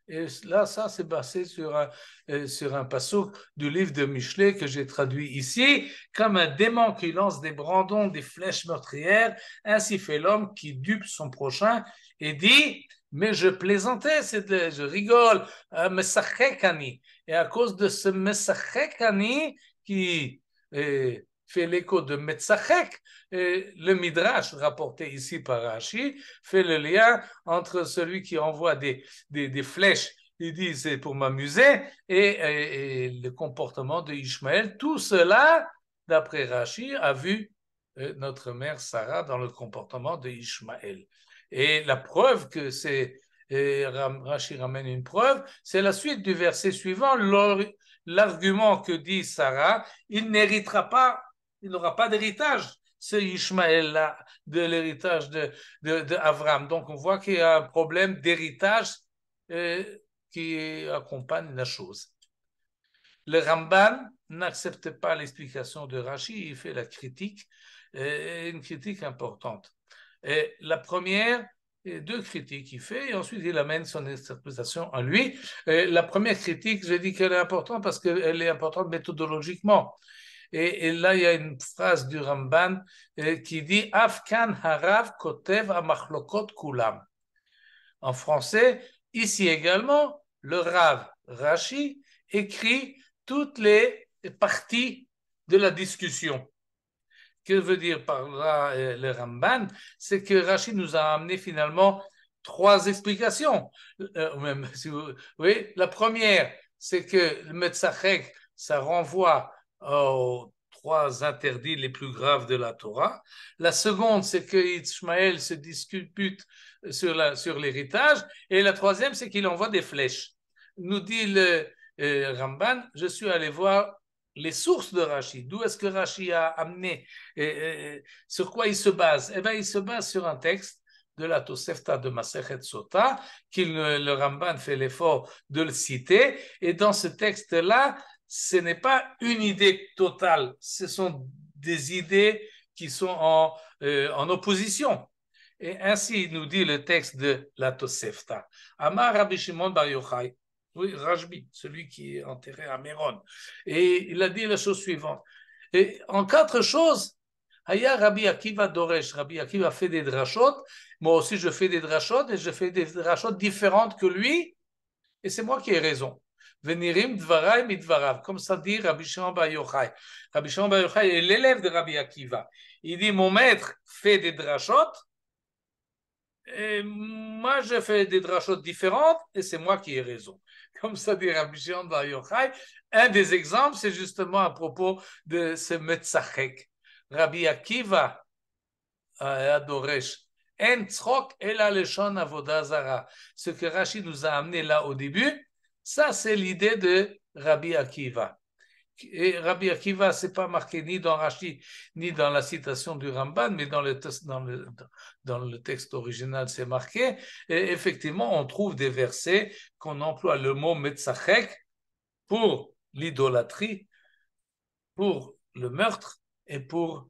Et là, ça, c'est basé sur un passouk du livre de Michelet que j'ai traduit ici, comme un démon qui lance des brandons, des flèches meurtrières, ainsi fait l'homme qui dupe son prochain et dit, mais je plaisantais, je rigole, mesachekani. Et à cause de ce mesachekani qui fait l'écho de Metzachek, le Midrash rapporté ici par Rashi fait le lien entre celui qui envoie des flèches, il dit c'est pour m'amuser, et le comportement de Ishmaël. Tout cela, d'après Rashi, a vu notre mère Sarah dans le comportement de Ishmaël. Et la preuve que c'est, Rashi ramène une preuve, c'est la suite du verset suivant, l'argument que dit Sarah, il n'héritera pas, il n'aura pas d'héritage, ce Ishmaël-là, de l'héritage d'Avram. Donc on voit qu'il y a un problème d'héritage qui accompagne la chose. Le Ramban n'accepte pas l'explication de Rashi, il fait la critique, une critique importante. Et la première, deux critiques qu'il fait, et ensuite il amène son interprétation à lui. Et la première critique, je dis qu'elle est importante parce qu'elle est importante méthodologiquement. Et là, il y a une phrase du Ramban qui dit Afkan harav kotev amachlokot kulam. En français, ici également, le Rav Rashi écrit toutes les parties de la discussion. Que veut dire par là le Ramban? C'est que Rashi nous a amené finalement trois explications. Même, si vous voyez, la première, c'est que le Metzachek, ça renvoie aux trois interdits les plus graves de la Torah. La seconde, c'est que Ishmaël se dispute sur l'héritage. Et la troisième, c'est qu'il envoie des flèches. Nous dit le Ramban, je suis allé voir les sources de Rashi, d'où est-ce que Rashi a amené, sur quoi il se base? Eh bien, il se base sur un texte de la Tosefta de Masechet Sota, le Ramban fait l'effort de le citer, et dans ce texte-là, ce n'est pas une idée totale, ce sont des idées qui sont en opposition. Et ainsi nous dit le texte de la Tosefta. Amar Rabbi Shimon Bar Yochai, oui, Rajbi, celui qui est enterré à Méron. Et il a dit la chose suivante. Et en quatre choses, Haya Rabbi Akiva Doresh, Rabbi Akiva fait des drachot, moi aussi je fais des drachot, et je fais des drachot différentes que lui, et c'est moi qui ai raison. Venirim dvarai midvarav, comme ça dit Rabbi Shimon Bar Yochai. Rabbi Shimon Bar Yochai est l'élève de Rabbi Akiva. Il dit, mon maître fait des drachot, et moi, je fais des drachot différentes et c'est moi qui ai raison. Comme ça dit Rabbi Shimon Bar Yochai. Un des exemples, c'est justement à propos de ce Metzachek. Rabbi Akiva Adoresh En tzrok ela leshon avoda zara. Ce que Rashi nous a amené là au début, ça c'est l'idée de Rabbi Akiva. Et Rabbi Akiva, c'est pas marqué ni dans Rashi, ni dans la citation du Ramban, mais dans le texte original, c'est marqué. Et effectivement, on trouve des versets qu'on emploie le mot metzachek pour l'idolâtrie, pour le meurtre et pour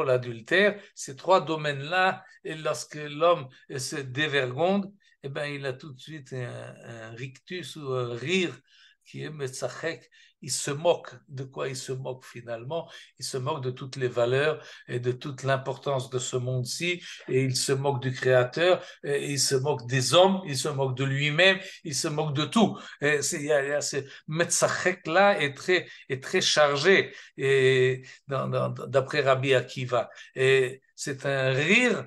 l'adultère. Ces trois domaines-là, et lorsque l'homme se dévergonde, eh ben, il a tout de suite un rictus ou un rire qui est metzachek. Il se moque. De quoi il se moque finalement? Il se moque de toutes les valeurs et de toute l'importance de ce monde-ci, et il se moque du Créateur, et il se moque des hommes, il se moque de lui-même, il se moque de tout. Et ce metzachek-là est très chargé, et d'après Rabbi Akiva. Et c'est un rire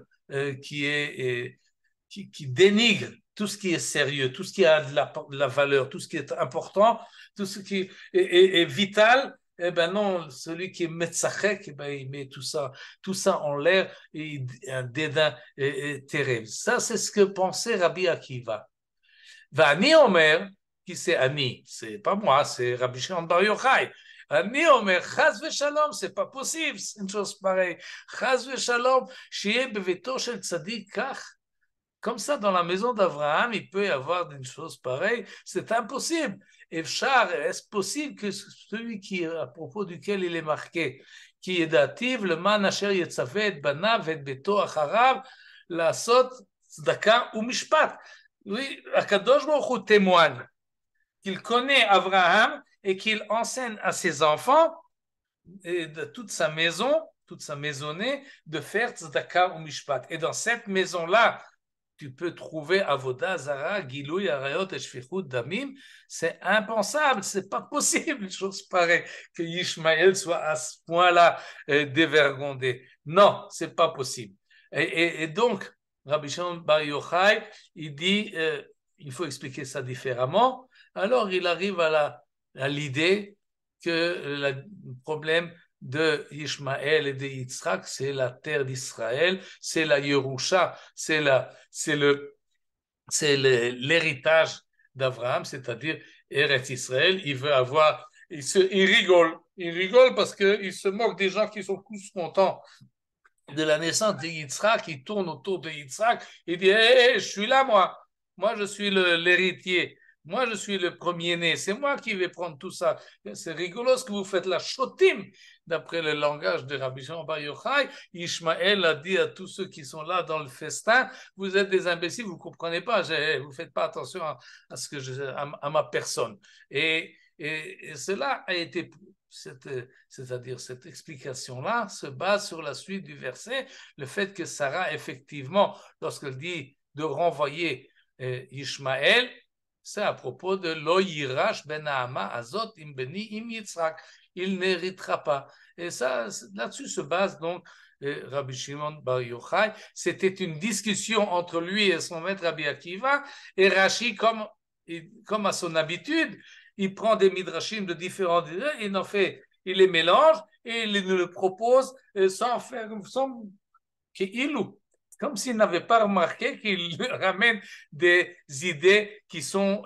qui dénigre tout ce qui est sérieux, tout ce qui a de la valeur, tout ce qui est important, tout ce qui est vital. Eh ben non, celui qui est metzachek, eh ben il met tout ça en l'air, et un dédain terrible. Ça, c'est ce que pensait Rabbi Akiva. Vani Omer, qui c'est Ani? C'est pas moi, c'est Rabbi Shimon Bar Yochai. Ani Omer, Chaz v'Shalom, c'est pas possible, c'est une chose pareille. Chaz v'Shalom, shieh beveto shel tzadik kach. Comme ça, dans la maison d'Abraham, il peut y avoir une chose pareille. C'est impossible. Efchar, est-ce possible que celui à propos duquel il est marqué, qui est dativ, le man asher yetzaveh et banav et beto acharav, la sot tzedaka ou mishpat. Oui, Akadosh Baruch Hu témoigne qu'il connaît Abraham et qu'il enseigne à ses enfants et de toute sa maison, toute sa maisonnée, de faire tzedaka ou mishpat. Et dans cette maison-là, tu peux trouver Avoda Zara, Gilouy, Arayot et Shfichut Damim. C'est impensable, c'est pas possible, une chose pareille, que Ishmaël soit à ce point-là dévergondé. Non, c'est pas possible. Et donc, Rabbi Shimon Bar Yochai, il dit, il faut expliquer ça différemment. Alors, il arrive à l'idée que le problème de Ishmaël et de Yitzhak, c'est la terre d'Israël, c'est la Yerusha, c'est l'héritage d'Abraham, c'est-à-dire Eretz Israël. Il veut avoir, il rigole parce qu'il se moque des gens qui sont tous contents de la naissance de Yitzhak. Il tourne autour de Yitzhak, il dit hey, je suis là, moi je suis l'héritier. Moi, je suis le premier-né. C'est moi qui vais prendre tout ça. C'est rigolo ce que vous faites là. Shotim, d'après le langage de Rabbi Shimon Bar Yochai, Ishmaël a dit à tous ceux qui sont là dans le festin, vous êtes des imbéciles, vous ne comprenez pas, vous ne faites pas attention à ma personne. Et cela a été, c'est-à-dire cette explication-là se base sur la suite du verset, le fait que Sarah, effectivement, lorsqu'elle dit de renvoyer Ishmaël, c'est à propos de Lo Yirash ben Haama Azot im Beni im Yitzhak. Il n'héritera pas. Et ça, là-dessus se base donc Rabbi Shimon Bar Yochai. C'était une discussion entre lui et son maître Rabbi Akiva. Et Rashi, comme à son habitude, il prend des midrashim de différents degrés, il les mélange et il nous le propose sans comme s'il n'avait pas remarqué qu'il ramène des idées qui sont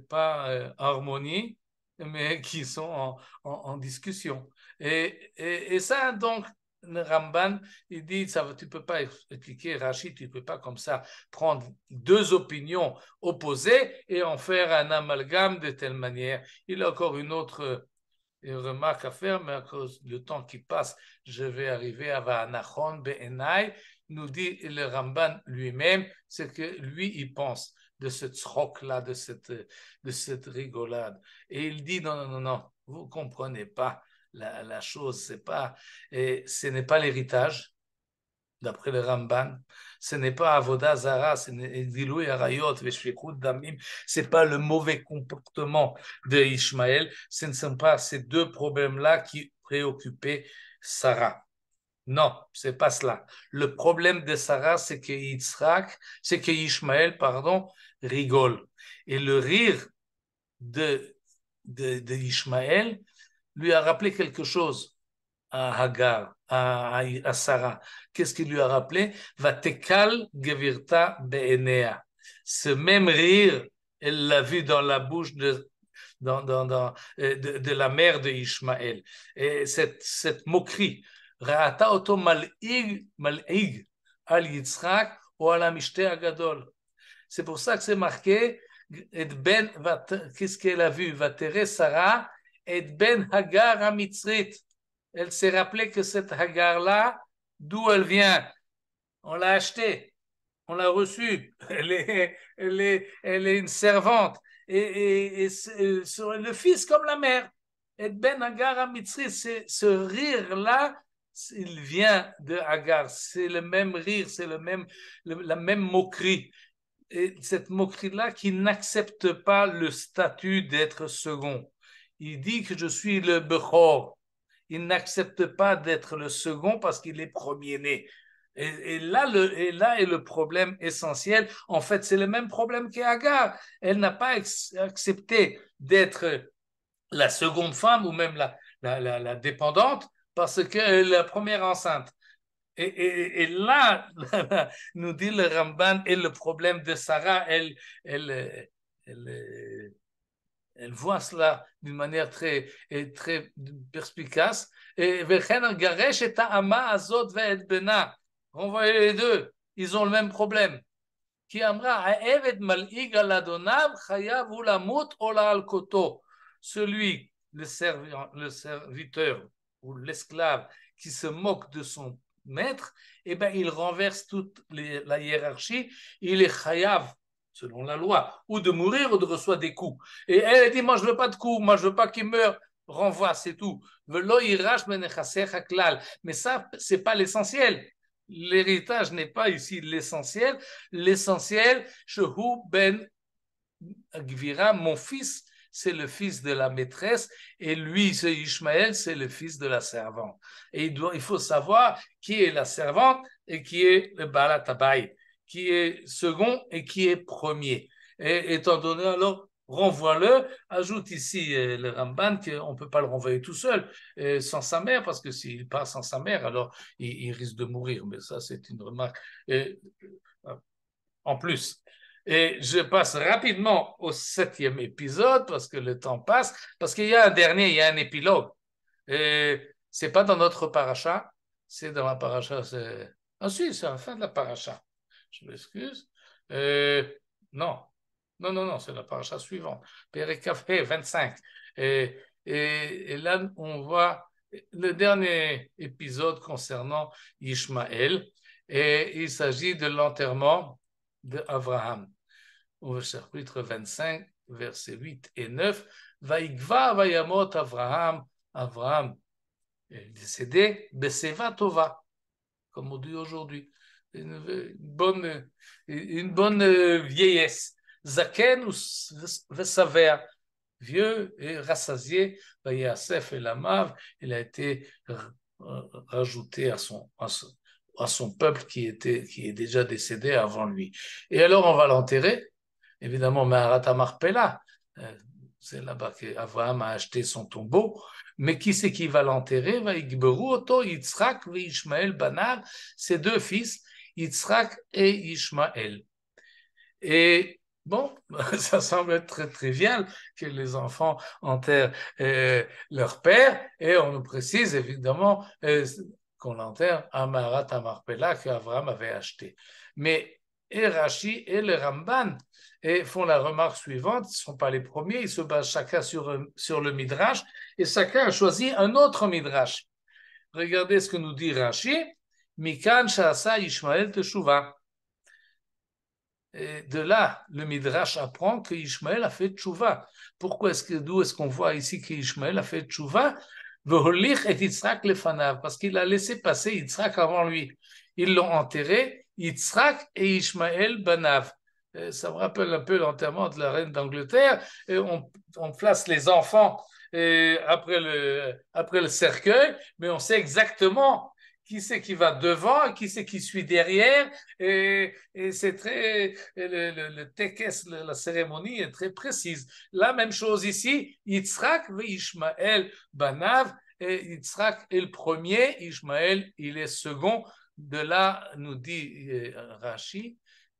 pas harmonie, mais qui sont en discussion. Et ça, donc, le Ramban, il dit, tu ne peux pas expliquer, Rachid, tu ne peux pas comme ça prendre deux opinions opposées et en faire un amalgame de telle manière. Il a encore une autre remarque à faire, mais à cause du temps qui passe, je vais arriver à Va'anachon Be'enai, nous dit le Ramban lui-même, c'est que lui, il pense de ce tzrok-là, de cette rigolade. Et il dit, non, vous ne comprenez pas la chose, ce n'est pas l'héritage, d'après le Ramban, ce n'est pas Avoda Zara, ce n'est Gilouy Arayot, Veshfichut Damim, c'est pas le mauvais comportement de Ishmaël, ce ne sont pas ces deux problèmes-là qui préoccupaient Sarah. Non, c'est pas cela. Le problème de Sarah, c'est que Ishmaël, rigole. Et le rire de Ishmaël lui a rappelé quelque chose à Hagar, à Sarah. Qu'est-ce qu'il lui a rappelé? Vatekal gevirta beenea. Ce même rire, elle l'a vu dans la bouche de la mère de Ishmaël. Et cette moquerie, Ra'ata oto mal'ig al Yitzhak ou al Amishte Agadol. C'est pour ça que c'est marqué, qu'est-ce qu'elle a vu? Vatere Sarah et Ben Hagar Amitzrit. Elle s'est rappelé que cette Hagar-là, d'où elle vient? On l'a achetée, on l'a reçue, elle est une servante. Et le fils comme la mère. Et Ben Hagar Amitzrit, ce rire-là, il vient de Hagar. C'est le même rire, c'est la même moquerie. Et cette moquerie-là qui n'accepte pas le statut d'être second. Il dit que je suis le Bechor. Il n'accepte pas d'être le second parce qu'il est premier-né. Et là est le problème essentiel. En fait, c'est le même problème qu'Agar. Elle n'a pas accepté d'être la seconde femme ou même la dépendante parce qu'elle est la première enceinte. Et là, nous dit le Ramban, et le problème de Sarah, elle, elle voit cela d'une manière très perspicace. Et renvoyez les deux, ils ont le même problème. Qui amra celui, le serviteur ou l'esclave qui se moque de son maître, eh ben, il renverse toute la hiérarchie, il est chayav, selon la loi, ou de mourir ou de recevoir des coups. Et elle dit, moi je veux pas de coups, moi je veux pas qu'il meure, renvoie, c'est tout. Mais ça, c'est pas l'essentiel. L'héritage n'est pas ici l'essentiel. L'essentiel, Shehu ben Gvira, mon fils, c'est le fils de la maîtresse, et lui, c'est Ishmaël, c'est le fils de la servante. Et il faut savoir qui est la servante et qui est le Baal Tabaï, qui est second et qui est premier. Et étant donné alors, renvoie-le, ajoute ici le Ramban qu'on ne peut pas le renvoyer tout seul, sans sa mère, parce que s'il part sans sa mère, alors il risque de mourir. Mais ça, c'est une remarque en plus. Et je passe rapidement au 7e épisode parce que le temps passe, parce qu'il y a un dernier, il y a un épilogue. C'est pas dans notre paracha, c'est dans la paracha. Ah si, c'est à la fin de la paracha. Je m'excuse. Non, non, c'est la paracha suivante. Périkafé 25. Et là, on voit le dernier épisode concernant Ishmaël. Et il s'agit de l'enterrement d'Abraham. Au chapitre 25, versets 8 et 9, Vaïgva Vayamot Abraham, Abraham est décédé, Beseva Tova, comme on dit aujourd'hui, une bonne vieillesse. Zaken ou Vesaver, vieux et rassasié, Vayasef et Lamav, il a été rajouté à son peuple qui est déjà décédé avant lui. Et alors on va l'enterrer, évidemment, Maharat Marpella, c'est là-bas qu'Abraham a acheté son tombeau, mais qui c'est qui va l'enterrer? Va Igberu Oto, Yitzhak et Ishmael Banav, ses deux fils, Yitzhak et Ishmael. Et bon, ça semble être très trivial que les enfants enterrent leur père, et on nous précise évidemment qu'on l'enterre à Maharat Marpella qu'Abraham avait acheté. Mais et Rashi et le Ramban font la remarque suivante, ils ne sont pas les premiers, ils se basent chacun sur le Midrash, et chacun a choisi un autre Midrash. Regardez ce que nous dit Rashi, Mikan Shasa Ishmael Teshuva. Et de là, le Midrash apprend que Ishmael a fait tchouva. D'où est-ce qu'on voit ici qu'Ishmael a fait tchouva? Parce qu'il a laissé passer Yitzhak avant lui. Ils l'ont enterré, Yitzhak et Ishmael Banav. Ça me rappelle un peu l'enterrement de la reine d'Angleterre. On place les enfants après le cercueil, mais on sait exactement qui c'est qui va devant, qui c'est qui suit derrière, et c'est très, le tekes, la cérémonie est très précise. La même chose ici, Yitzhak et Ishmael Banav, et Yitzhak est le premier, Ishmaël, il est second. De là, nous dit Rashi,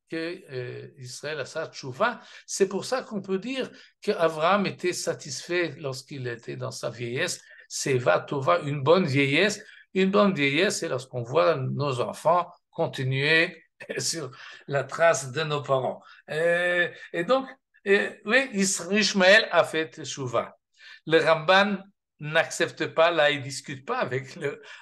que Israël a sa tchouva. C'est pour ça qu'on peut dire qu'Abraham était satisfait lorsqu'il était dans sa vieillesse. C'est va tova, une bonne vieillesse. Une bonne vieillesse, c'est lorsqu'on voit nos enfants continuer sur la trace de nos parents. Et donc, oui, Ishmaël a fait tchouva. Le Ramban n'accepte pas, là, il ne discute pas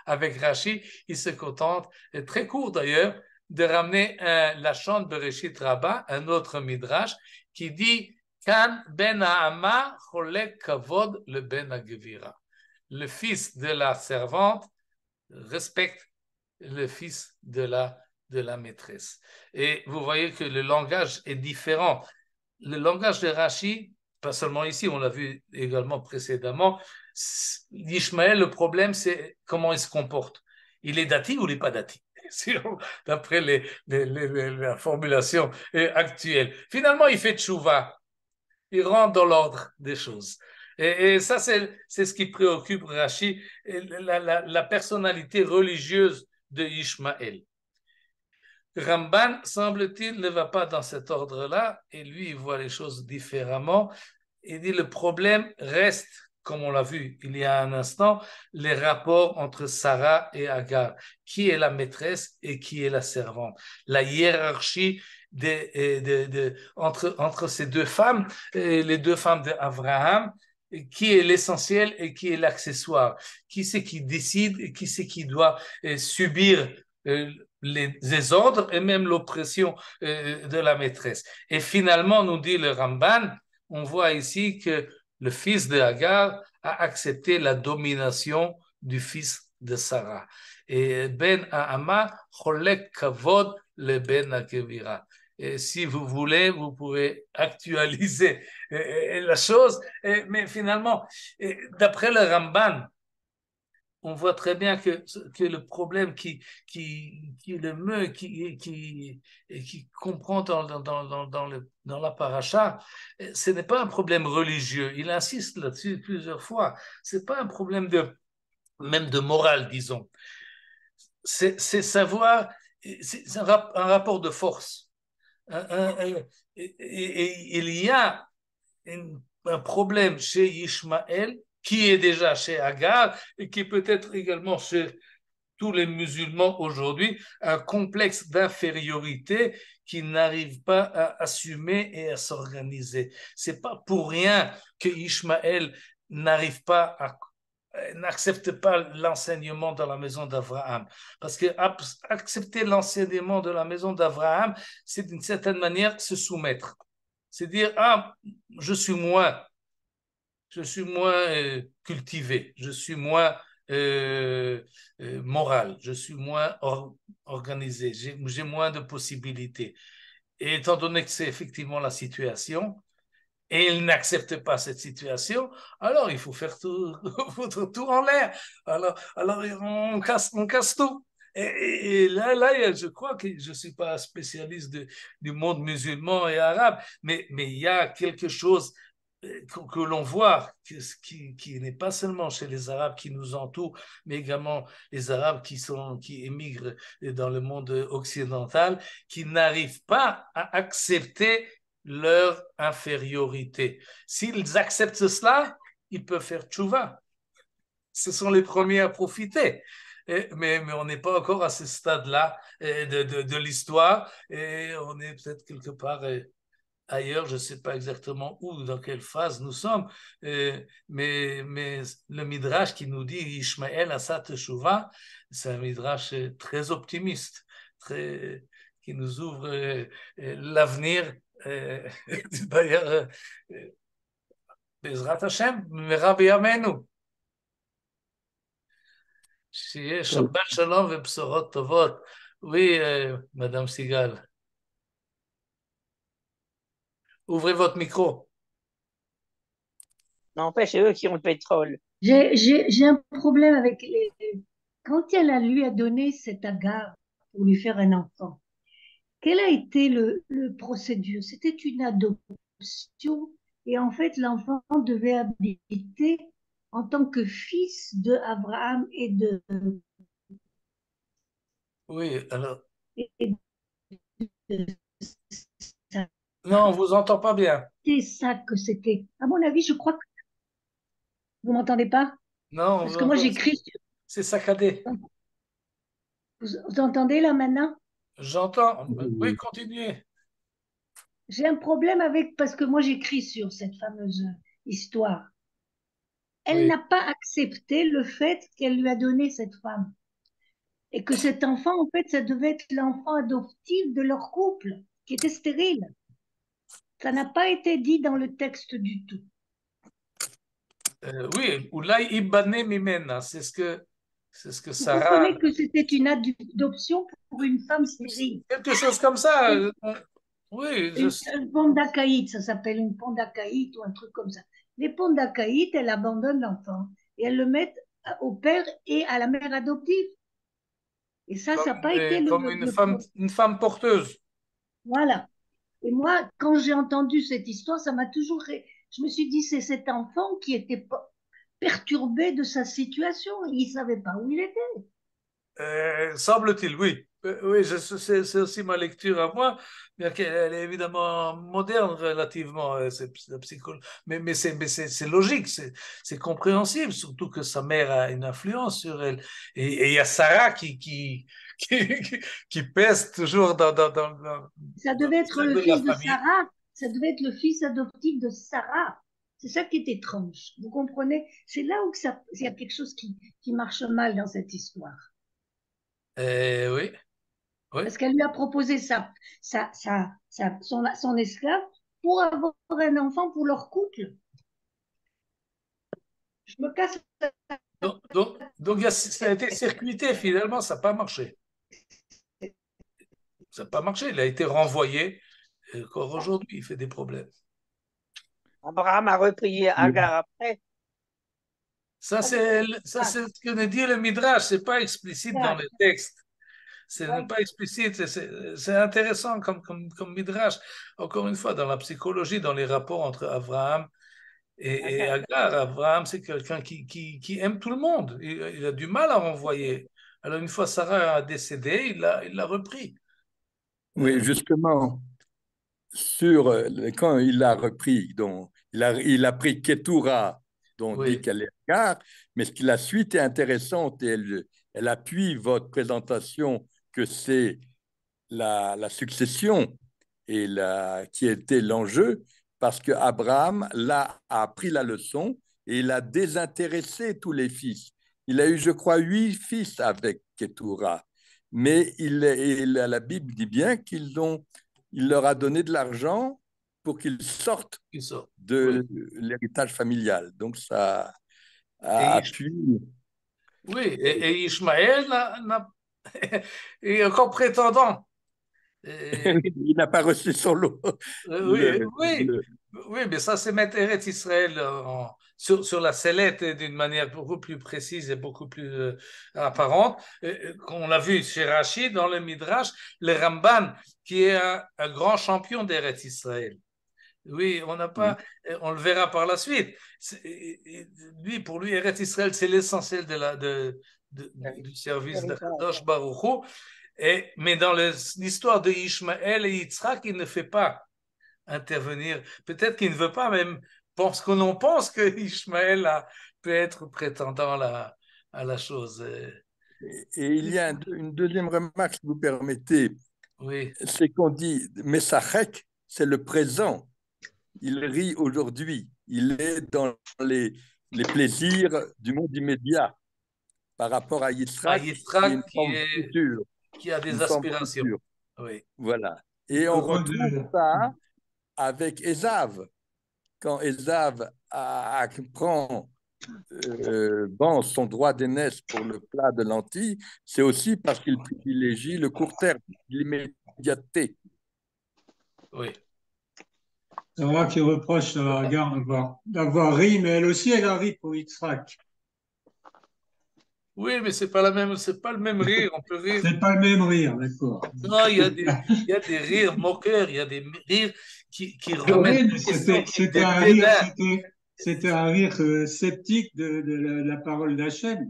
avec Rashi, il se contente, et très court d'ailleurs, de ramener la chante Bereshit Rabbah, un autre midrash, qui dit Kan ben ha'ama cholek kavod le ben ha'gevira. Le fils de la servante respecte le fils de la maîtresse. Et vous voyez que le langage est différent. Le langage de Rashi, pas seulement ici, on l'a vu également précédemment, l'Ishmaël, le problème, c'est comment il se comporte. Il est dati ou il n'est pas dati d'après la formulation actuelle. Finalement, il fait tchouva. Il rentre dans l'ordre des choses. Et ça, c'est ce qui préoccupe Rashi, la personnalité religieuse de Ishmaël. Ramban, semble-t-il, ne va pas dans cet ordre-là, et lui, il voit les choses différemment. Il dit le problème reste, comme on l'a vu il y a un instant, les rapports entre Sarah et Agar. Qui est la maîtresse et qui est la servante? La hiérarchie entre ces deux femmes, les deux femmes d'Abraham, qui est l'essentiel et qui est l'accessoire? Qui c'est qui décide et qui c'est qui doit subir les ordres et même l'oppression de la maîtresse? Et finalement, nous dit le Ramban, on voit ici que le fils de Hagar a accepté la domination du fils de Sarah. Et Ben Ha'ama cholek kavod le Ben Ha'kevira. Et si vous voulez, vous pouvez actualiser la chose. Mais finalement, d'après le Ramban, on voit très bien que le problème qui le meut, qui comprend dans la paracha, ce n'est pas un problème religieux. Il insiste là-dessus plusieurs fois. Ce n'est pas un problème même de morale, disons. C'est savoir, c'est un rapport de force. Et il y a un problème chez Ishmaël qui est déjà chez Agar et qui peut être également chez tous les musulmans aujourd'hui, un complexe d'infériorité qui n'arrive pas à assumer et à s'organiser. C'est pas pour rien que Ishmaël n'accepte pas l'enseignement dans la maison d'Abraham. Parce que accepter l'enseignement de la maison d'Abraham, c'est d'une certaine manière se soumettre. C'est dire, je suis moins cultivé, je suis moins moral, je suis moins organisé, j'ai moins de possibilités. Et étant donné que c'est effectivement la situation, et il n'accepte pas cette situation, alors il faut faire tout, foutre tout en l'air. Alors on casse tout. Et là, je crois que je ne suis pas spécialiste du monde musulman et arabe, mais il y a quelque chose que l'on voit, qui n'est pas seulement chez les Arabes qui nous entourent, mais également les Arabes qui émigrent dans le monde occidental, qui n'arrivent pas à accepter leur infériorité. S'ils acceptent cela, ils peuvent faire tchouva. Ce sont les premiers à profiter. Mais on n'est pas encore à ce stade-là de l'histoire et on est peut-être quelque part ailleurs, je ne sais pas exactement où, dans quelle phase nous sommes, mais le midrash qui nous dit Ishmaël Asa Teshuvah, c'est un midrash très optimiste, qui nous ouvre l'avenir. D'ailleurs, בעזרת השם, במהרה בימינו. שיהיה שבת שלום ובשורות טובות. Oui, Madame Sigal. Ouvrez votre micro. N'empêche, c'est eux qui ont le pétrole. J'ai un problème avec quand elle lui a donné cet agar pour lui faire un enfant, quel a été le procédure? C'était une adoption et en fait l'enfant devait habiter en tant que fils de Abraham Oui, alors, et de Sarah. non, on vous entend pas bien. C'est ça que c'était. À mon avis, je crois que vous m'entendez pas Non, parce que moi j'écris. c'est saccadé. Vous entendez là maintenant? J'entends. Oui, Oui. continuez. J'ai un problème avec parce que moi j'écris sur cette fameuse histoire. Elle Oui. n'a pas accepté le fait qu'elle lui a donné cette femme et que cet enfant, en fait, ça devait être l'enfant adoptif de leur couple qui était stérile. Ça n'a pas été dit dans le texte du tout. Oui, Oulai Ibane Mimena, c'est ce que Vous Sarah. comprenez que c'était une adoption pour une femme stérile. Quelque chose comme ça. Oui, Un pondacaïte, ça s'appelle une pondacaïte ou un truc comme ça. Les pondacaïtes, elles abandonnent l'enfant et elles le mettent au père et à la mère adoptive. Et ça n'a pas été comme une femme porteuse. Voilà. Et moi, quand j'ai entendu cette histoire, ça m'a toujours. Je me suis dit, c'est cet enfant qui était perturbé de sa situation. Il ne savait pas où il était. Semble-t-il, oui. Oui, c'est aussi ma lecture à moi, bien qu'elle est évidemment moderne relativement, c'est la psychologie. Mais c'est logique, c'est compréhensible, surtout que sa mère a une influence sur elle. Et il y a Sarah qui pèse toujours Ça dans devait le être le cercle de la fils de famille. Sarah. Ça devait être le fils adoptif de Sarah. C'est ça qui est étrange. Vous comprenez? C'est là où il y a quelque chose qui marche mal dans cette histoire. Oui, oui. Parce qu'elle lui a proposé son esclave pour avoir un enfant pour leur couple. Je me casse. Ça a été circuité finalement, ça n'a pas marché. Ça n'a pas marché, il a été renvoyé. Et encore aujourd'hui, il fait des problèmes. Abraham a repris Agar après. Ça, c'est ce que nous dit le Midrash, c'est pas explicite dans le texte. C'est pas explicite, c'est intéressant comme Midrash. Encore une fois, dans la psychologie, dans les rapports entre Abraham et Agar, Abraham, c'est quelqu'un qui aime tout le monde. Il a du mal à renvoyer. Alors, une fois Sarah a décédé, il l'a repris. Oui, justement, quand il a repris, donc, il a pris Ketura, dont on dit Oui, qu'elle est Agar, mais la suite est intéressante et elle appuie votre présentation que c'est la succession qui était l'enjeu, parce que Abraham a appris la leçon et il a désintéressé tous les fils. Il a eu, je crois, 8 fils avec Ketura, mais la Bible dit bien il leur a donné de l'argent pour qu'ils sortent il sort. Oui. de l'héritage familial. Donc ça Et appuie. Oui, et Ishmaël est encore prétendant. Il n'a pas reçu son lot. Oui, Le, oui, le- oui, mais ça, c'est mettre Eretz Israël sur la sellette d'une manière beaucoup plus précise et beaucoup plus apparente. Qu'on l'a vu chez Rachid dans le Midrash, le Ramban, qui est un grand champion d'Eretz Israël. Oui, on n'a pas, on le verra par la suite. Pour lui, Eretz Israël, c'est l'essentiel du service d'Akadosh Baruch Hu. Mais dans l'histoire de Ishmaël et Yitzhak, il ne fait pas intervenir. Peut-être qu'il ne veut pas, même parce qu'on en pense que Ishmaël peut être prétendant à la chose. et il y a une deuxième remarque, si vous permettez, Oui, c'est qu'on dit Messachek, c'est le présent. Il rit aujourd'hui. Il est dans les plaisirs du monde immédiat par rapport à à Yitzhak, qui est Yitzhak une forme future. qui a des Une forme aspirations. future. Oui, Voilà. Et on retrouve ça avec Ésav. Quand Ésav prend son droit d'aînesse pour le plat de lentilles, c'est aussi parce qu'il privilégie le court terme, l'immédiateté. oui. C'est moi qui reproche à Agar d'avoir ri, mais elle aussi, elle a ri pour Yitzhak. Oui, mais c'est pas le même rire. On peut rire. C'est pas le même rire, d'accord. Non, il y a des rires moqueurs, il y a des rires qui Oui, remettent en mais question, c'était des un rire, dédains. c'était un rire sceptique de la parole d'Hachem.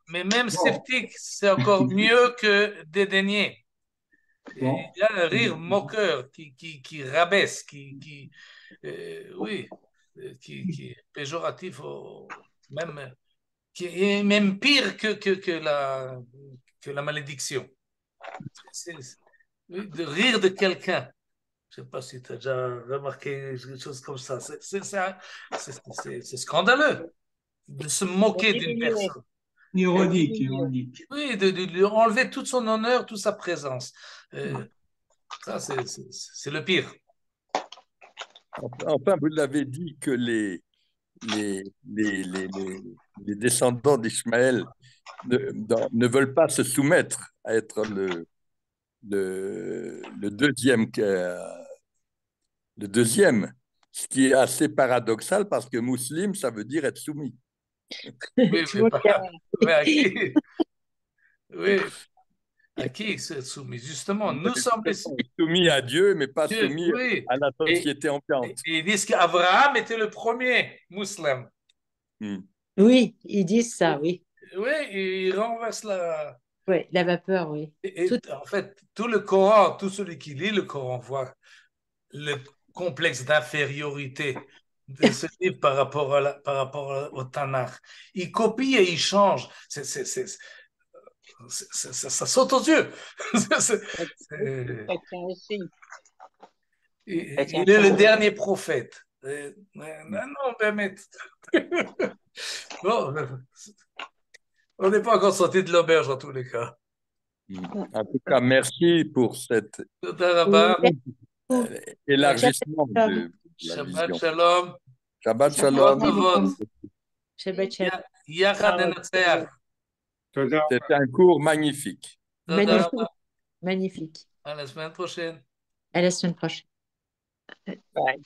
Mais même Bon, sceptique, c'est encore mieux que dédaigner. bon. Il y a un rire moqueur qui rabaisse, oui, qui est péjoratif, même, qui est même pire que la malédiction. Oui, de rire de quelqu'un. Je ne sais pas si tu as déjà remarqué quelque chose comme ça. C'est scandaleux de se moquer d'une personne. Ironique, ironique. Oui, de lui enlever tout son honneur, toute sa présence. Ça, c'est le pire. Enfin, vous l'avez dit que les, les, les, les, les descendants d'Ismaël ne veulent pas se soumettre à être le deuxième, le deuxième, ce qui est assez paradoxal parce que musulman, ça veut dire être soumis. Oui, mais à qui? Oui, à qui c'est soumis? Justement, nous sommes les soumis à Dieu, mais pas soumis oui. à la société ambiante. Et ils disent qu'Abraham était le premier musulman. Oui, ils disent ça, oui. Oui, ils renversent la... Oui, la vapeur, oui. En fait, tout le Coran, tout celui qui lit le Coran voit le complexe d'infériorité de ce livre par rapport au Tanakh. Il copie et il change. Ça saute aux yeux. Il est le dernier prophète. Non, Bémet. Bon, on n'est pas encore sorti de l'auberge en tous les cas. En tout cas, merci pour cet élargissement de la Shabbat vision. shalom. Shabbat shalom. Shabbat shalom. C'était un cours magnifique. Magnifique. Magnifique. À la semaine prochaine. À la semaine prochaine. Bye.